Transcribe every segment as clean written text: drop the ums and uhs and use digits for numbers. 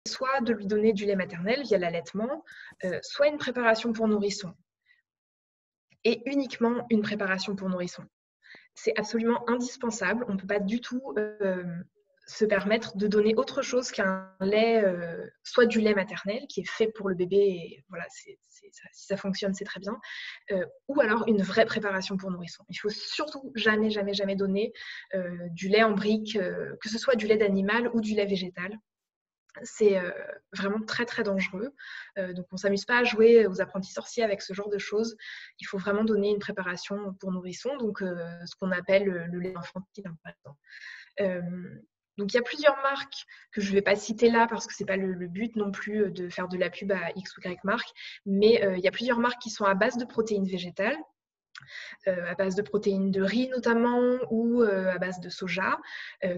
soit de lui donner du lait maternel via l'allaitement, soit une préparation pour nourrisson. Et uniquement une préparation pour nourrisson. C'est absolument indispensable. On ne peut pas du tout se permettre de donner autre chose qu'un lait, soit du lait maternel qui est fait pour le bébé, et voilà, si ça fonctionne, c'est très bien, ou alors une vraie préparation pour nourrisson. Il ne faut surtout jamais, jamais, jamais donner du lait en brique, que ce soit du lait d'animal ou du lait végétal. C'est vraiment très très dangereux. Donc on ne s'amuse pas à jouer aux apprentis sorciers avec ce genre de choses. Il faut vraiment donner une préparation pour nourrisson, donc ce qu'on appelle le lait infantile, par exemple. Donc il y a plusieurs marques que je ne vais pas citer là parce que ce n'est pas le but non plus de faire de la pub à X ou Y marque, mais il y a plusieurs marques qui sont à base de protéines végétales, à base de protéines de riz notamment, ou à base de soja,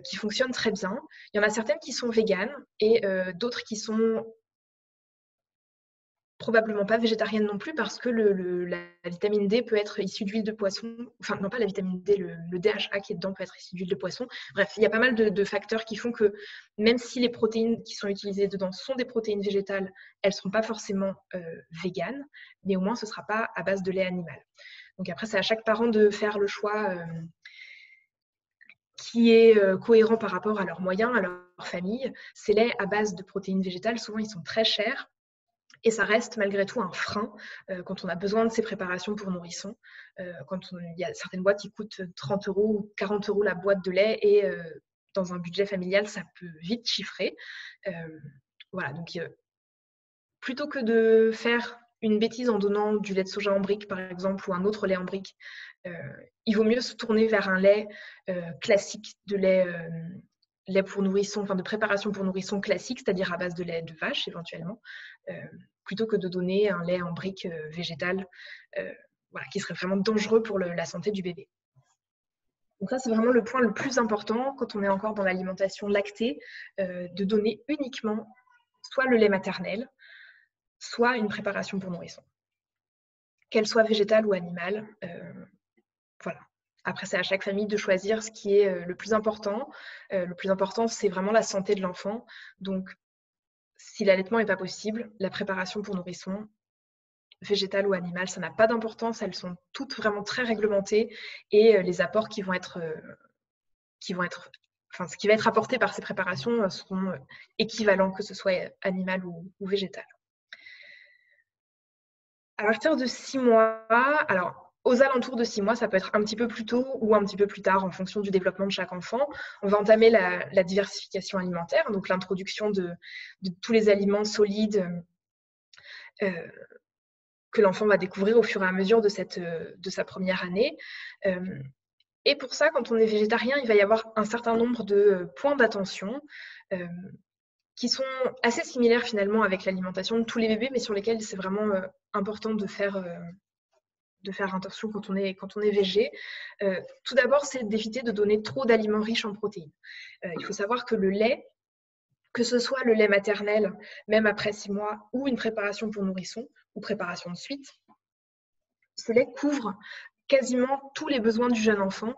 qui fonctionnent très bien. Il y en a certaines qui sont véganes et d'autres qui sont probablement pas végétariennes non plus, parce que la vitamine D peut être issue d'huile de poisson. Enfin, non, pas la vitamine D, le DHA qui est dedans peut être issu d'huile de poisson. Bref, il y a pas mal de facteurs qui font que même si les protéines qui sont utilisées dedans sont des protéines végétales, elles ne seront pas forcément véganes, mais au moins ce ne sera pas à base de lait animal. Donc après, c'est à chaque parent de faire le choix qui est cohérent par rapport à leurs moyens, à leur famille. Ces laits à base de protéines végétales, souvent, ils sont très chers. Et ça reste malgré tout un frein quand on a besoin de ces préparations pour nourrissons. Il y a certaines boîtes qui coûtent 30 € ou 40 € la boîte de lait, et dans un budget familial, ça peut vite chiffrer. Voilà, donc plutôt que de faire une bêtise en donnant du lait de soja en brique, par exemple, ou un autre lait en brique, il vaut mieux se tourner vers un lait classique, de lait pour nourrisson, enfin de préparation pour nourrisson classique, c'est-à-dire à base de lait de vache éventuellement, plutôt que de donner un lait en brique végétal, voilà, qui serait vraiment dangereux pour la santé du bébé. Donc ça, c'est vraiment le point le plus important quand on est encore dans l'alimentation lactée, de donner uniquement soit le lait maternel, soit une préparation pour nourrisson, qu'elle soit végétale ou animale. Voilà. Après, c'est à chaque famille de choisir ce qui est le plus important. Le plus important, c'est vraiment la santé de l'enfant. Donc, si l'allaitement n'est pas possible, la préparation pour nourrisson, végétale ou animale, ça n'a pas d'importance. Elles sont toutes vraiment très réglementées, et les apports ce qui va être apporté par ces préparations seront équivalents, que ce soit animal ou végétal. À partir de 6 mois, alors aux alentours de 6 mois, ça peut être un petit peu plus tôt ou un petit peu plus tard en fonction du développement de chaque enfant, on va entamer la diversification alimentaire, donc l'introduction de tous les aliments solides que l'enfant va découvrir au fur et à mesure de sa première année. Et pour ça, quand on est végétarien, il va y avoir un certain nombre de points d'attention qui sont assez similaires finalement avec l'alimentation de tous les bébés, mais sur lesquels c'est vraiment important de faire attention quand on est végé. Tout d'abord, c'est d'éviter de donner trop d'aliments riches en protéines. Il faut savoir que le lait, que ce soit le lait maternel, même après 6 mois, ou une préparation pour nourrisson, ou préparation de suite, ce lait couvre quasiment tous les besoins du jeune enfant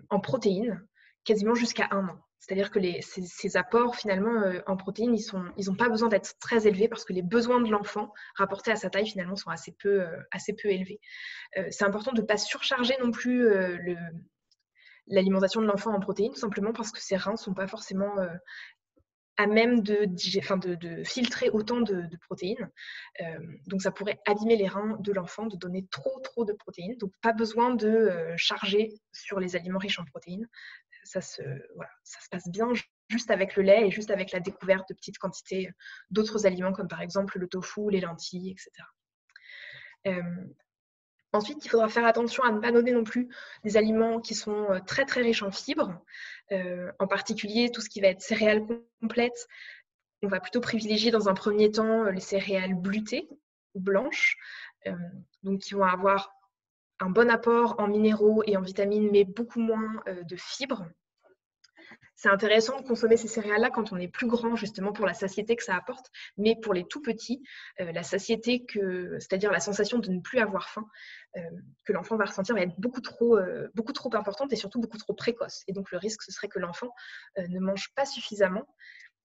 en protéines, quasiment jusqu'à 1 an. C'est-à-dire que ces apports, finalement, en protéines, ils n'ont pas besoin d'être très élevés, parce que les besoins de l'enfant, rapportés à sa taille, finalement, sont assez peu élevés. C'est important de ne pas surcharger non plus l'alimentation de l'enfant en protéines, tout simplement parce que ses reins ne sont pas forcément à même de filtrer autant de protéines. Donc ça pourrait abîmer les reins de l'enfant de donner trop de protéines. Donc pas besoin de charger sur les aliments riches en protéines. Ça se passe bien juste avec le lait et juste avec la découverte de petites quantités d'autres aliments, comme par exemple le tofu, les lentilles, etc. Ensuite, il faudra faire attention à ne pas donner non plus des aliments qui sont très riches en fibres, en particulier tout ce qui va être céréales complètes. On va plutôt privilégier dans un premier temps les céréales bleutées ou blanches, donc qui vont avoir un bon apport en minéraux et en vitamines, mais beaucoup moins de fibres. C'est intéressant de consommer ces céréales-là quand on est plus grand, justement pour la satiété que ça apporte, mais pour les tout petits, la satiété, c'est-à-dire la sensation de ne plus avoir faim, que l'enfant va ressentir, va être beaucoup trop importante, et surtout beaucoup trop précoce. Et donc le risque, ce serait que l'enfant ne mange pas suffisamment,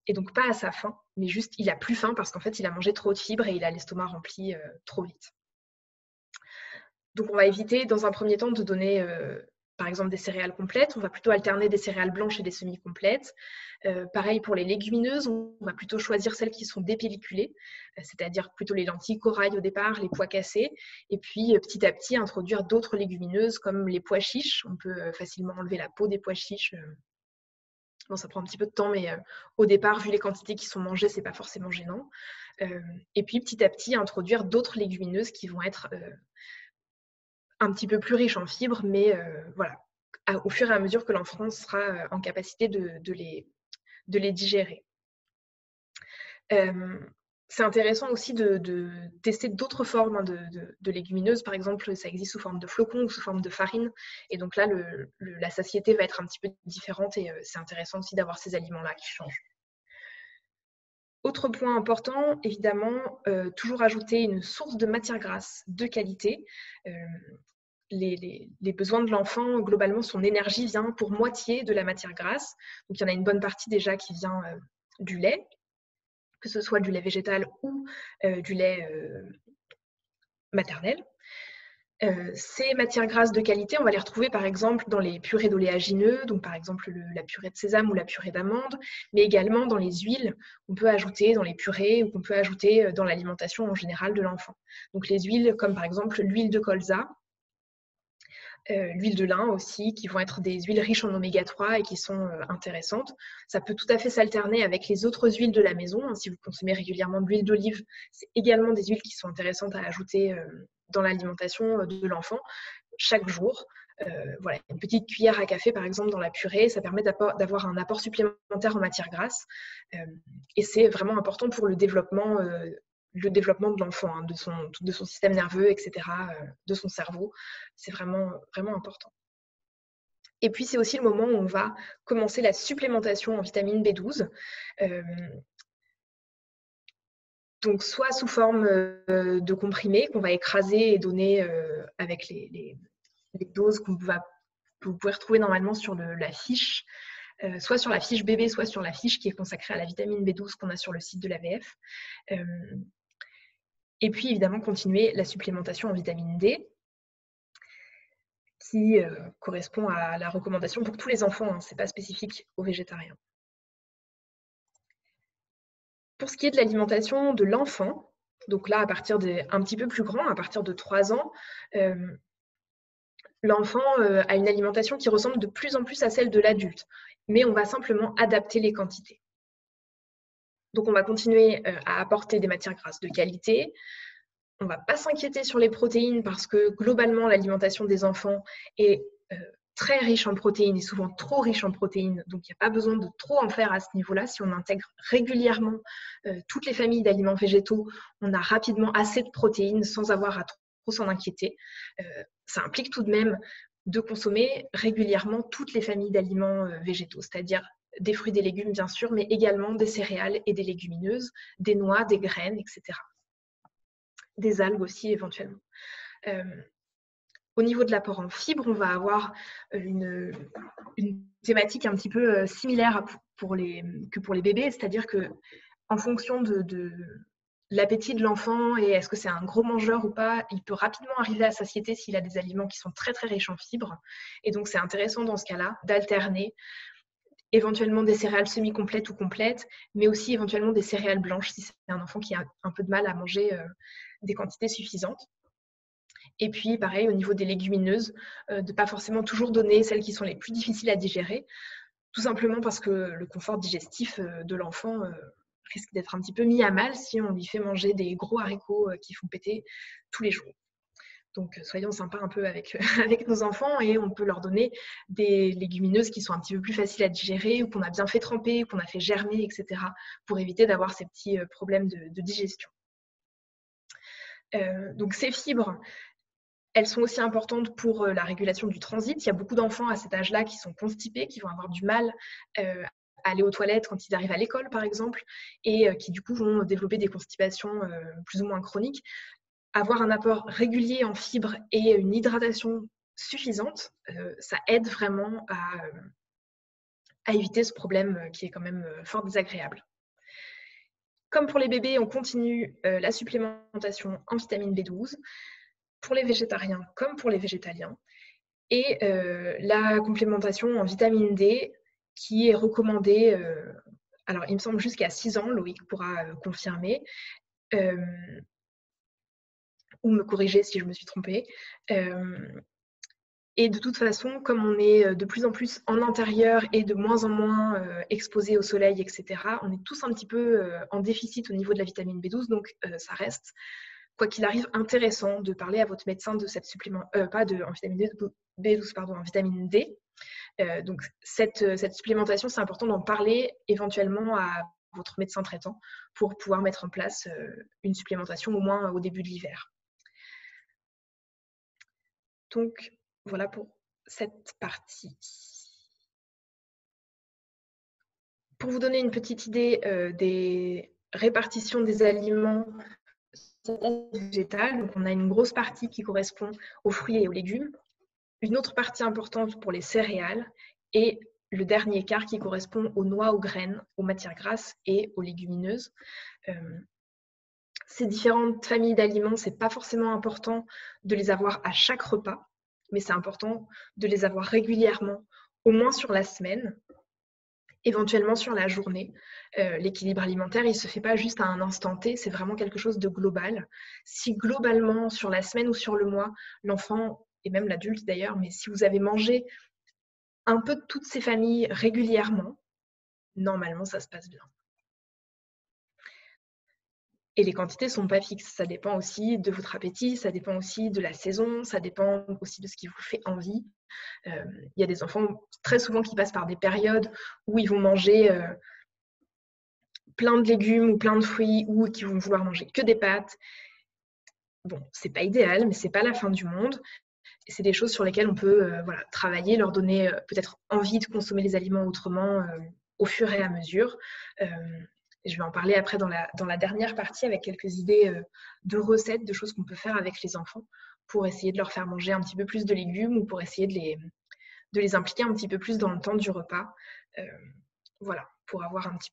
et donc pas à sa faim, mais juste il a plus faim parce qu'en fait il a mangé trop de fibres et il a l'estomac rempli trop vite. Donc on va éviter dans un premier temps de donner par exemple des céréales complètes, on va plutôt alterner des céréales blanches et des semi-complètes. Pareil pour les légumineuses, on va plutôt choisir celles qui sont dépelliculées, c'est-à-dire plutôt les lentilles corail au départ, les pois cassés, et puis petit à petit introduire d'autres légumineuses comme les pois chiches. On peut facilement enlever la peau des pois chiches. Bon, ça prend un petit peu de temps, mais au départ, vu les quantités qui sont mangées, c'est pas forcément gênant. Et puis petit à petit introduire d'autres légumineuses qui vont être un petit peu plus riches en fibres, mais voilà, au fur et à mesure que l'enfant sera en capacité de les digérer. C'est intéressant aussi de tester d'autres formes de légumineuses. Par exemple, ça existe sous forme de flocons ou sous forme de farine. Et donc là, la satiété va être un petit peu différente et c'est intéressant aussi d'avoir ces aliments-là qui changent. Autre point important, évidemment, toujours ajouter une source de matière grasse de qualité. Les besoins de l'enfant, globalement, son énergie vient pour moitié de la matière grasse. Donc, il y en a une bonne partie déjà qui vient du lait, que ce soit du lait végétal ou du lait maternel. Ces matières grasses de qualité, on va les retrouver par exemple dans les purées d'oléagineux, donc par exemple la purée de sésame ou la purée d'amande, mais également dans les huiles qu'on peut ajouter dans les purées ou qu'on peut ajouter dans l'alimentation en général de l'enfant. Donc les huiles comme par exemple l'huile de colza, l'huile de lin aussi, qui vont être des huiles riches en oméga 3 et qui sont intéressantes. Ça peut tout à fait s'alterner avec les autres huiles de la maison. Si vous consommez régulièrement de l'huile d'olive, c'est également des huiles qui sont intéressantes à ajouter dans l'alimentation de l'enfant chaque jour. Voilà, une petite cuillère à café, par exemple, dans la purée, ça permet d'avoir un apport supplémentaire en matière grasse. Et c'est vraiment important pour le développement de l'enfant, hein, de son système nerveux, etc., de son cerveau. C'est vraiment, vraiment important. Et puis, c'est aussi le moment où on va commencer la supplémentation en vitamine B12. Donc, soit sous forme de comprimés qu'on va écraser et donner avec les doses que vous pouvez retrouver normalement sur la fiche, soit sur la fiche bébé, soit sur la fiche qui est consacrée à la vitamine B12 qu'on a sur le site de l'AVF. Et puis, évidemment, continuer la supplémentation en vitamine D, qui correspond à la recommandation pour tous les enfants, hein, ce n'est pas spécifique aux végétariens. Pour ce qui est de l'alimentation de l'enfant, donc là, à partir un petit peu plus grand, à partir de 3 ans, l'enfant a une alimentation qui ressemble de plus en plus à celle de l'adulte, mais on va simplement adapter les quantités. Donc, on va continuer à apporter des matières grasses de qualité. On ne va pas s'inquiéter sur les protéines parce que globalement, l'alimentation des enfants est très riche en protéines et souvent trop riche en protéines. Donc, il n'y a pas besoin de trop en faire à ce niveau-là. Si on intègre régulièrement toutes les familles d'aliments végétaux, on a rapidement assez de protéines sans avoir à trop s'en inquiéter. Ça implique tout de même de consommer régulièrement toutes les familles d'aliments végétaux, c'est-à-dire des fruits, des légumes, bien sûr, mais également des céréales et des légumineuses, des noix, des graines, etc. Des algues aussi, éventuellement. Au niveau de l'apport en fibres, on va avoir une thématique un petit peu similaire que pour les bébés, c'est-à-dire qu'en fonction de l'appétit de l'enfant et est-ce que c'est un gros mangeur ou pas, il peut rapidement arriver à satiété s'il a des aliments qui sont très très riches en fibres. Et donc c'est intéressant dans ce cas-là d'alterner éventuellement des céréales semi-complètes ou complètes, mais aussi éventuellement des céréales blanches si c'est un enfant qui a un peu de mal à manger des quantités suffisantes. Et puis, pareil, au niveau des légumineuses, de ne pas forcément toujours donner celles qui sont les plus difficiles à digérer, tout simplement parce que le confort digestif de l'enfant risque d'être un petit peu mis à mal si on lui fait manger des gros haricots qui font péter tous les jours. Donc, soyons sympas un peu avec nos enfants et on peut leur donner des légumineuses qui sont un petit peu plus faciles à digérer ou qu'on a bien fait tremper, qu'on a fait germer, etc. pour éviter d'avoir ces petits problèmes de digestion. Donc, ces fibres, elles sont aussi importantes pour la régulation du transit. Il y a beaucoup d'enfants à cet âge-là qui sont constipés, qui vont avoir du mal à aller aux toilettes quand ils arrivent à l'école, par exemple, et qui du coup vont développer des constipations plus ou moins chroniques. Avoir un apport régulier en fibres et une hydratation suffisante, ça aide vraiment à éviter ce problème qui est quand même fort désagréable. Comme pour les bébés, on continue la supplémentation en vitamine B12, pour les végétariens comme pour les végétaliens, et la complémentation en vitamine D qui est recommandée, alors il me semble jusqu'à 6 ans, Loïc pourra confirmer, ou me corriger si je me suis trompée. Et de toute façon, comme on est de plus en plus en intérieur et de moins en moins exposé au soleil, etc., on est tous un petit peu en déficit au niveau de la vitamine B12, donc ça reste, quoi qu'il arrive, intéressant de parler à votre médecin de cette supplément, pas de, en vitamine D, B12, pardon, en vitamine D. Donc cette supplémentation, c'est important d'en parler éventuellement à votre médecin traitant pour pouvoir mettre en place une supplémentation au moins au début de l'hiver. Donc, voilà pour cette partie. Pour vous donner une petite idée des répartitions des aliments végétales, donc on a une grosse partie qui correspond aux fruits et aux légumes, une autre partie importante pour les céréales et le dernier quart qui correspond aux noix, aux graines, aux matières grasses et aux légumineuses. Ces différentes familles d'aliments, ce n'est pas forcément important de les avoir à chaque repas, mais c'est important de les avoir régulièrement, au moins sur la semaine, éventuellement sur la journée. L'équilibre alimentaire, il ne se fait pas juste à un instant T, c'est vraiment quelque chose de global. Si globalement, sur la semaine ou sur le mois, l'enfant, et même l'adulte d'ailleurs, mais si vous avez mangé un peu de toutes ces familles régulièrement, normalement, ça se passe bien. Et les quantités ne sont pas fixes. Ça dépend aussi de votre appétit, ça dépend aussi de la saison, ça dépend aussi de ce qui vous fait envie. Il y a des enfants très souvent qui passent par des périodes où ils vont manger plein de légumes ou plein de fruits ou qui vont vouloir manger que des pâtes. Bon, c'est pas idéal, mais c'est pas la fin du monde. C'est des choses sur lesquelles on peut travailler, leur donner peut-être envie de consommer les aliments autrement au fur et à mesure. Je vais en parler après dans la dernière partie avec quelques idées de recettes, de choses qu'on peut faire avec les enfants pour essayer de leur faire manger un petit peu plus de légumes ou pour essayer de les impliquer un petit peu plus dans le temps du repas. Voilà, pour avoir un petit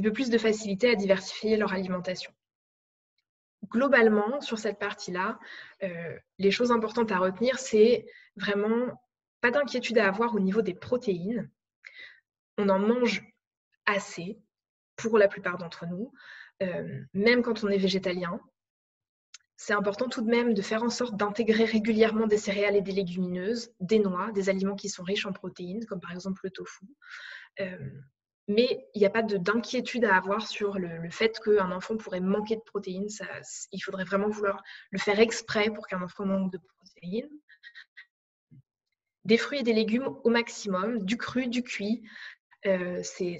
peu plus de facilité à diversifier leur alimentation. Globalement, sur cette partie-là, les choses importantes à retenir, c'est vraiment pas d'inquiétude à avoir au niveau des protéines. On en mange assez pour la plupart d'entre nous, même quand on est végétalien. C'est important tout de même de faire en sorte d'intégrer régulièrement des céréales et des légumineuses, des noix, des aliments qui sont riches en protéines, comme par exemple le tofu. Mais il n'y a pas d'inquiétude à avoir sur le fait qu'un enfant pourrait manquer de protéines. Il faudrait vraiment vouloir le faire exprès pour qu'un enfant manque de protéines. Des fruits et des légumes au maximum, du cru, du cuit. C'est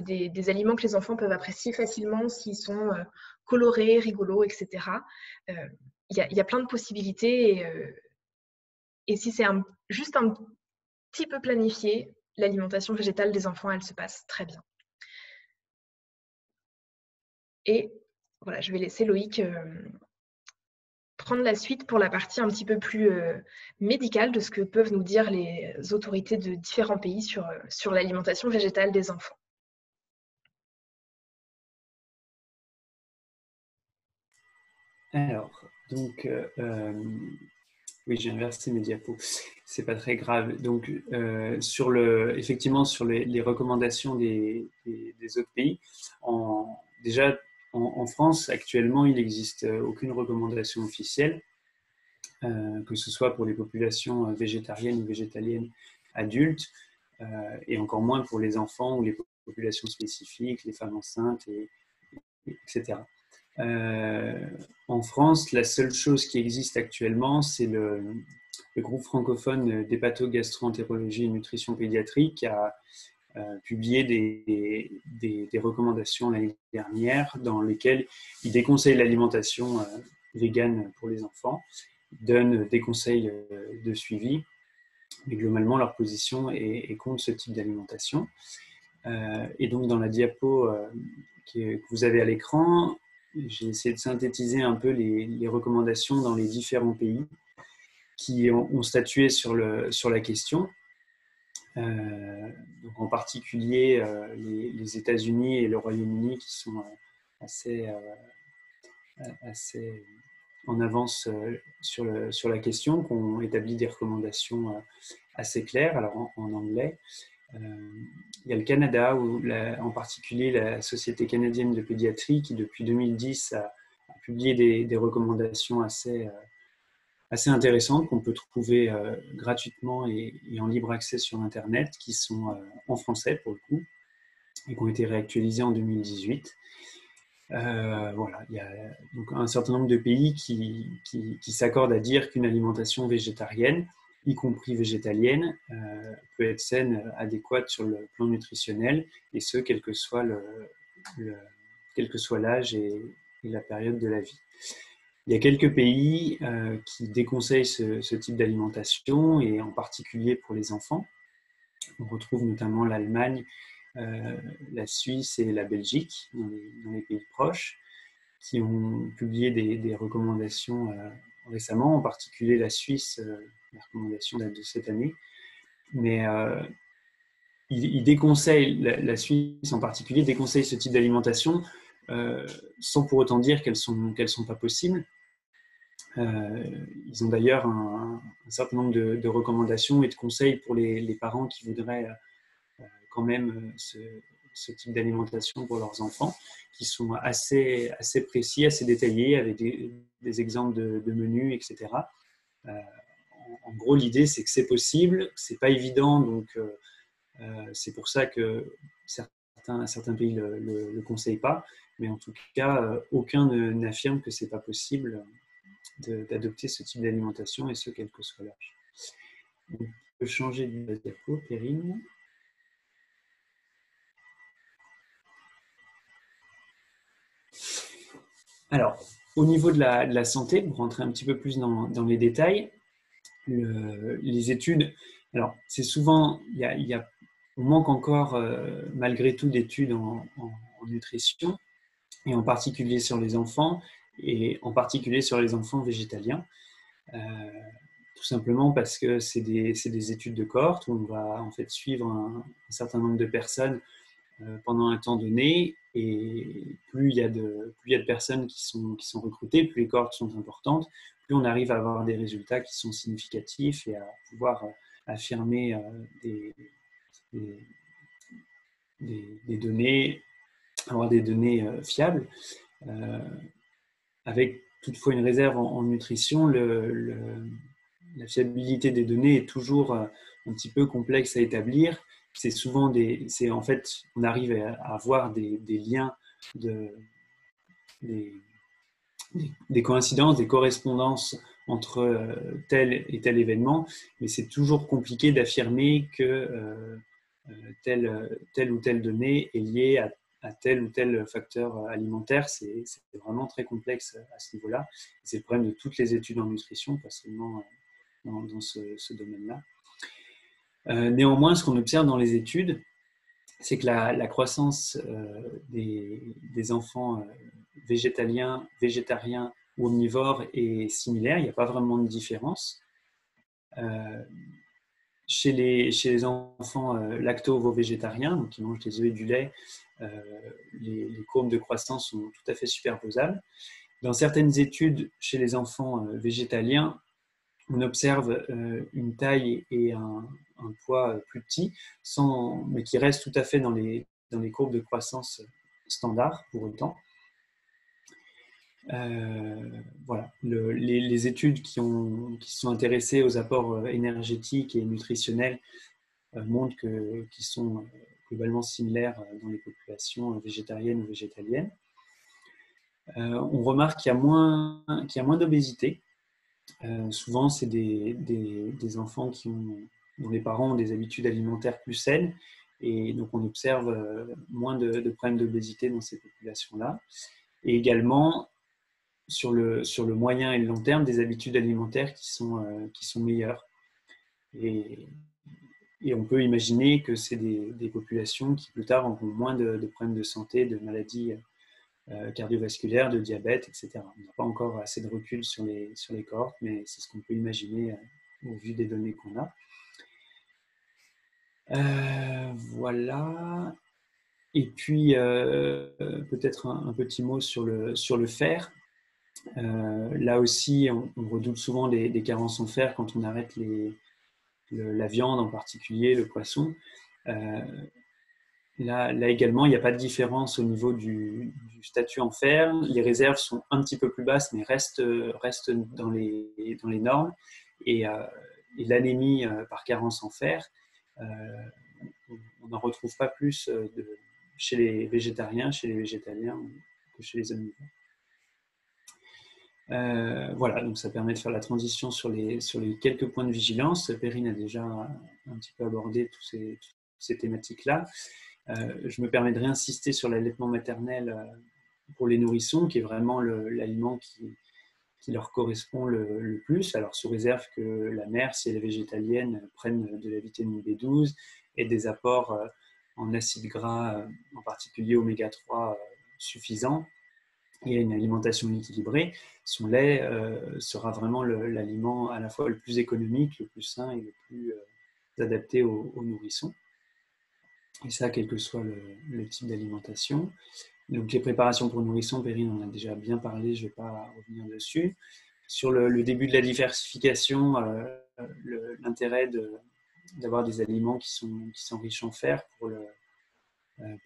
des aliments que les enfants peuvent apprécier facilement s'ils sont colorés, rigolos, etc. Il y a plein de possibilités et si c'est juste un petit peu planifié, l'alimentation végétale des enfants, elle se passe très bien. Et voilà, je vais laisser Loïc prendre la suite pour la partie un petit peu plus médicale de ce que peuvent nous dire les autorités de différents pays sur l'alimentation végétale des enfants. Alors, donc, oui, j'ai inversé mes diapos, c'est pas très grave. Donc, effectivement, sur les recommandations des autres pays, déjà en France, actuellement, il n'existe aucune recommandation officielle, que ce soit pour les populations végétariennes ou végétaliennes adultes, et encore moins pour les enfants ou les populations spécifiques, les femmes enceintes, etc. En France, la seule chose qui existe actuellement, c'est le groupe francophone d'hépatogastro-entérologie et nutrition pédiatrique qui a publié des recommandations l'année dernière dans lesquelles il déconseille l'alimentation végane pour les enfants, il donne des conseils de suivi, mais globalement leur position est contre ce type d'alimentation. Et donc dans la diapo que vous avez à l'écran, j'ai essayé de synthétiser un peu les recommandations dans les différents pays qui ont statué sur la question. Donc en particulier les États-Unis et le Royaume-Uni qui sont assez en avance sur la question, qui ont établi des recommandations assez claires, alors en anglais. Il y a le Canada, où en particulier la Société canadienne de pédiatrie, qui depuis 2010 a publié des recommandations assez intéressantes qu'on peut trouver gratuitement et en libre accès sur Internet, qui sont en français pour le coup, et qui ont été réactualisées en 2018. Voilà, il y a donc un certain nombre de pays qui s'accordent à dire qu'une alimentation végétarienne, y compris végétalienne, peut être saine, adéquate sur le plan nutritionnel, et ce, quel que soit l'âge et la période de la vie. Il y a quelques pays qui déconseillent ce type d'alimentation, et en particulier pour les enfants. On retrouve notamment l'Allemagne, la Suisse et la Belgique, dans les pays proches, qui ont publié des recommandations récemment, en particulier la Suisse, la recommandation date de cette année. Mais ils déconseillent, la Suisse en particulier, déconseille ce type d'alimentation sans pour autant dire qu'elles sont pas possibles. Ils ont d'ailleurs un certain nombre de recommandations et de conseils pour les parents qui voudraient quand même ce type d'alimentation pour leurs enfants, qui sont assez précis, assez détaillés, avec des exemples de menus, etc. En gros, l'idée, c'est que c'est possible, c'est pas évident, donc c'est pour ça que certains pays le conseillent pas, mais en tout cas, aucun n'affirme que c'est pas possible d'adopter ce type d'alimentation, et ce, quel que soit l'âge. On peut changer de diapo, Perrine. Alors, au niveau de la santé, pour rentrer un petit peu plus dans les détails, les études, alors c'est souvent, on manque encore malgré tout d'études en nutrition, et en particulier sur les enfants, et en particulier sur les enfants végétaliens, tout simplement parce que c'est des études de cohorte où on va en fait suivre un certain nombre de personnes pendant un temps donné, et plus il y a de personnes qui sont recrutées, plus les cohortes sont importantes, plus on arrive à avoir des résultats qui sont significatifs et à pouvoir affirmer des données, avoir des données fiables, avec toutefois une réserve en nutrition. La fiabilité des données est toujours un petit peu complexe à établir. C'est souvent en fait, on arrive à avoir des liens, des coïncidences, des correspondances entre tel et tel événement, mais c'est toujours compliqué d'affirmer que telle ou telle donnée est liée à tel ou tel facteur alimentaire. C'est vraiment très complexe à ce niveau-là. C'est le problème de toutes les études en nutrition, pas seulement dans ce domaine-là. Néanmoins, ce qu'on observe dans les études, c'est que la croissance des enfants végétariens ou omnivores est similaire. Il n'y a pas vraiment de différence. Chez les enfants lacto-ovo-végétariens, donc qui mangent des œufs et du lait, les courbes de croissance sont tout à fait superposables. Dans certaines études, chez les enfants végétaliens, on observe une taille et un poids plus petit, mais qui restent tout à fait dans les courbes de croissance standards pour autant. Voilà. Les études qui se sont intéressées aux apports énergétiques et nutritionnels montrent qu'ils sont globalement similaires dans les populations végétariennes ou végétaliennes. On remarque qu'il y a moins d'obésité. Souvent, c'est des enfants dont les parents ont des habitudes alimentaires plus saines, et donc on observe moins de problèmes d'obésité dans ces populations-là. Et également, sur le moyen et le long terme, des habitudes alimentaires qui sont meilleures. Et on peut imaginer que c'est des populations qui plus tard auront moins de problèmes de santé, de maladies cardiovasculaires, de diabète, etc. On n'a pas encore assez de recul sur les cohortes, mais c'est ce qu'on peut imaginer au vu des données qu'on a. Voilà. Et puis, peut-être un petit mot sur le fer. Là aussi, on redoute souvent des carences en fer quand on arrête la viande en particulier, le poisson. Euh, Là également, il n'y a pas de différence au niveau du statut en fer. Les réserves sont un petit peu plus basses, mais restent dans les normes. Et l'anémie par carence en fer, euh, on n'en retrouve pas plus chez les végétariens, chez les végétaliens que chez les omnivores. Voilà, donc ça permet de faire la transition sur les quelques points de vigilance. Perrine a déjà un petit peu abordé toutes ces thématiques-là. Je me permets de réinsister sur l'allaitement maternel pour les nourrissons, qui est vraiment l'aliment qui leur correspond le plus. Alors, sous réserve que la mère, si elle est végétalienne, prenne de la vitamine B12 et des apports en acides gras, en particulier oméga 3, suffisants, et une alimentation équilibrée. Son lait sera vraiment l'aliment à la fois le plus économique, le plus sain et le plus adapté aux nourrissons. Et ça, quel que soit le type d'alimentation. Donc les préparations pour nourrissons, Perrine en a déjà bien parlé, je ne vais pas revenir dessus. Sur le début de la diversification, l'intérêt d'avoir des aliments qui sont riches en fer pour le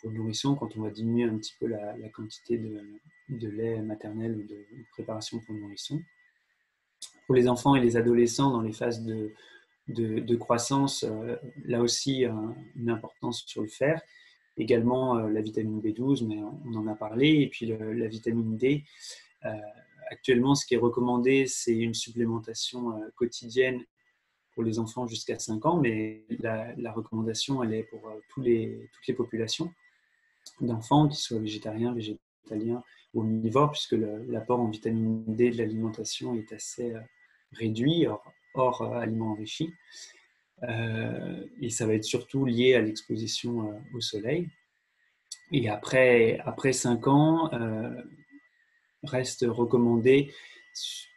nourrisson, quand on va diminuer un petit peu la quantité de lait maternel ou de préparation pour nourrisson. Pour les enfants et les adolescents dans les phases de croissance, là aussi une importance sur le fer. Également la vitamine B12, mais on en a parlé, et puis la vitamine D. Actuellement, ce qui est recommandé, c'est une supplémentation quotidienne pour les enfants jusqu'à 5 ans, mais la recommandation, elle est pour toutes les populations d'enfants, qu'ils soient végétariens, végétaliens ou omnivores, puisque l'apport en vitamine D de l'alimentation est assez réduit, hors aliments enrichis. Et ça va être surtout lié à l'exposition au soleil. Et après 5 ans, reste recommandé,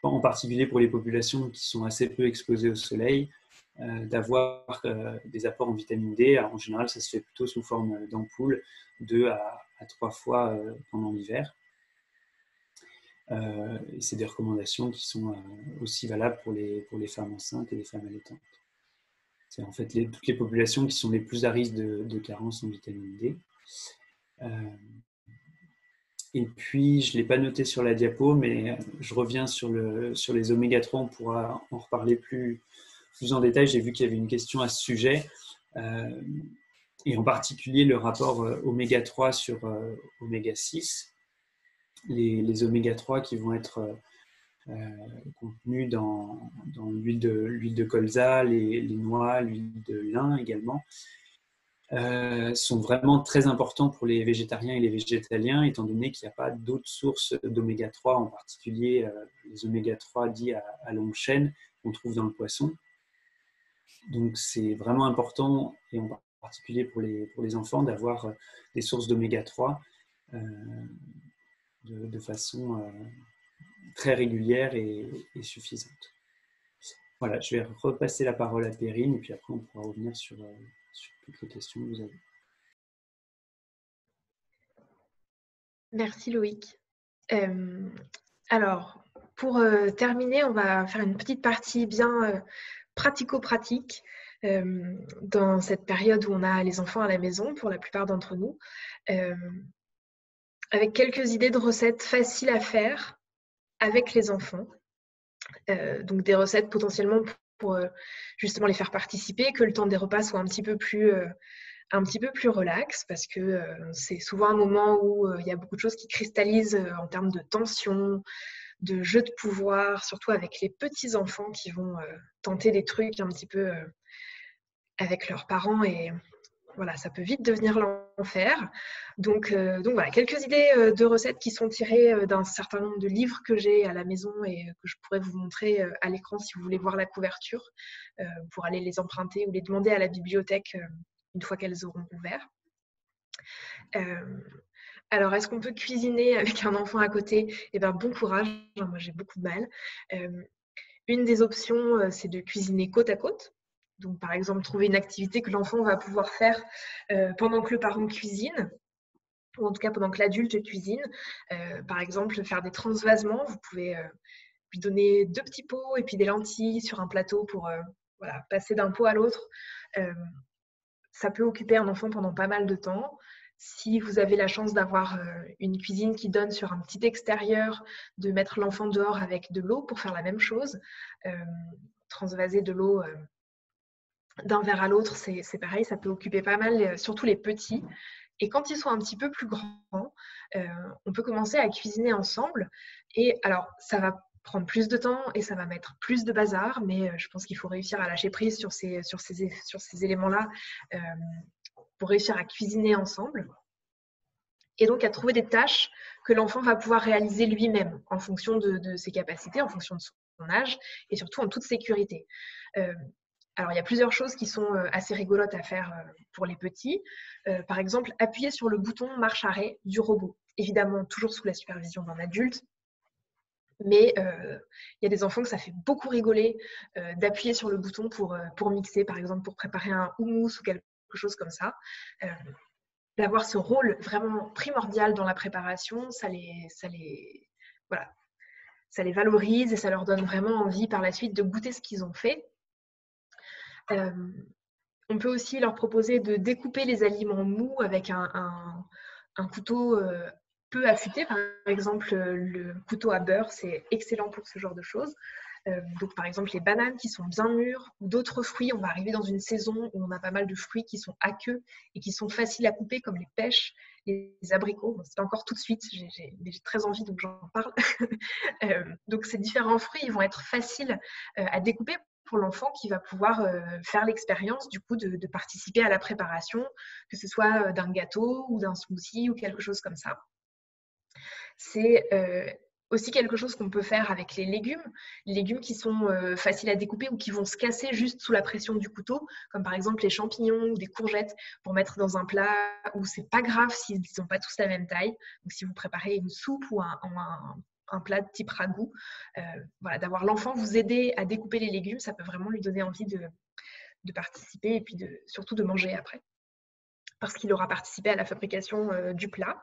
en particulier pour les populations qui sont assez peu exposées au soleil, d'avoir des apports en vitamine D. Alors, en général, ça se fait plutôt sous forme d'ampoules, 2 à 3 fois pendant l'hiver. Et c'est des recommandations qui sont aussi valables pour les femmes enceintes et les femmes allaitantes. C'est en fait toutes les populations qui sont les plus à risque de carence en vitamine D. Et puis, je ne l'ai pas noté sur la diapo, mais je reviens sur les oméga 3, on pourra en reparler plus en détail. J'ai vu qu'il y avait une question à ce sujet, et en particulier le rapport oméga 3 sur oméga 6. Les oméga 3 qui vont être contenus dans l'huile de colza, les noix, l'huile de lin également, sont vraiment très importants pour les végétariens et les végétaliens, étant donné qu'il n'y a pas d'autres sources d'oméga 3, en particulier les oméga 3 dits à longue chaîne qu'on trouve dans le poisson. Donc c'est vraiment important, et en particulier pour les enfants, d'avoir des sources d'oméga 3 de façon très régulière et suffisante. Voilà, je vais repasser la parole à Perrine, et puis après on pourra revenir sur toutes les questions que vous avez. Merci Loïc. Alors, pour terminer, on va faire une petite partie bien pratico-pratique dans cette période où on a les enfants à la maison, pour la plupart d'entre nous, avec quelques idées de recettes faciles à faire avec les enfants. Donc des recettes potentiellement pour justement les faire participer, que le temps des repas soit un petit peu plus relax, parce que c'est souvent un moment où il y a beaucoup de choses qui cristallisent en termes de tension, de jeu de pouvoir, surtout avec les petits enfants qui vont tenter des trucs un petit peu avec leurs parents, et voilà, ça peut vite devenir l'enfer. Donc voilà, quelques idées de recettes qui sont tirées d'un certain nombre de livres que j'ai à la maison et que je pourrais vous montrer à l'écran si vous voulez voir la couverture, pour aller les emprunter ou les demander à la bibliothèque une fois qu'elles auront ouvert. Alors, est-ce qu'on peut cuisiner avec un enfant à côté? Eh bien, bon courage, moi j'ai beaucoup de mal. Une des options, c'est de cuisiner côte à côte. Donc, par exemple, trouver une activité que l'enfant va pouvoir faire pendant que le parent cuisine, ou en tout cas pendant que l'adulte cuisine. Par exemple, faire des transvasements. Vous pouvez lui donner 2 petits pots et puis des lentilles sur un plateau pour voilà, passer d'un pot à l'autre. Ça peut occuper un enfant pendant pas mal de temps. Si vous avez la chance d'avoir une cuisine qui donne sur un petit extérieur, de mettre l'enfant dehors avec de l'eau pour faire la même chose. Transvaser de l'eau d'un verre à l'autre, c'est pareil, ça peut occuper pas mal, surtout les petits. Et quand ils sont un petit peu plus grands, on peut commencer à cuisiner ensemble. Et alors, ça va prendre plus de temps et ça va mettre plus de bazar, mais je pense qu'il faut réussir à lâcher prise sur ces éléments-là pour réussir à cuisiner ensemble. Et donc à trouver des tâches que l'enfant va pouvoir réaliser lui-même en fonction de ses capacités, en fonction de son âge et surtout en toute sécurité. Alors, il y a plusieurs choses qui sont assez rigolotes à faire pour les petits. Par exemple, appuyer sur le bouton marche-arrêt du robot. Évidemment, toujours sous la supervision d'un adulte. Mais il y a des enfants que ça fait beaucoup rigoler d'appuyer sur le bouton pour mixer, par exemple, pour préparer un houmous ou quelque chose comme ça. D'avoir ce rôle vraiment primordial dans la préparation, ça les valorise et ça leur donne vraiment envie par la suite de goûter ce qu'ils ont fait. On peut aussi leur proposer de découper les aliments mous avec un couteau peu affûté. Par exemple, le couteau à beurre, c'est excellent pour ce genre de choses. Donc, par exemple, les bananes qui sont bien mûres ou d'autres fruits. On va arriver dans une saison où on a pas mal de fruits qui sont aqueux et qui sont faciles à couper, comme les pêches, les abricots. Bon, c'est pas encore tout de suite, j'ai très envie, donc j'en parle. Donc, ces différents fruits, ils vont être faciles à découper pour l'enfant qui va pouvoir faire l'expérience du coup de participer à la préparation, que ce soit d'un gâteau ou d'un smoothie ou quelque chose comme ça. C'est aussi quelque chose qu'on peut faire avec les légumes qui sont faciles à découper ou qui vont se casser juste sous la pression du couteau, comme par exemple les champignons ou des courgettes pour mettre dans un plat où c'est pas grave s'ils ne sont pas tous la même taille. Donc si vous préparez une soupe ou un plat de type ragoût, voilà, d'avoir l'enfant vous aider à découper les légumes, ça peut vraiment lui donner envie de participer et puis surtout de manger après, parce qu'il aura participé à la fabrication du plat.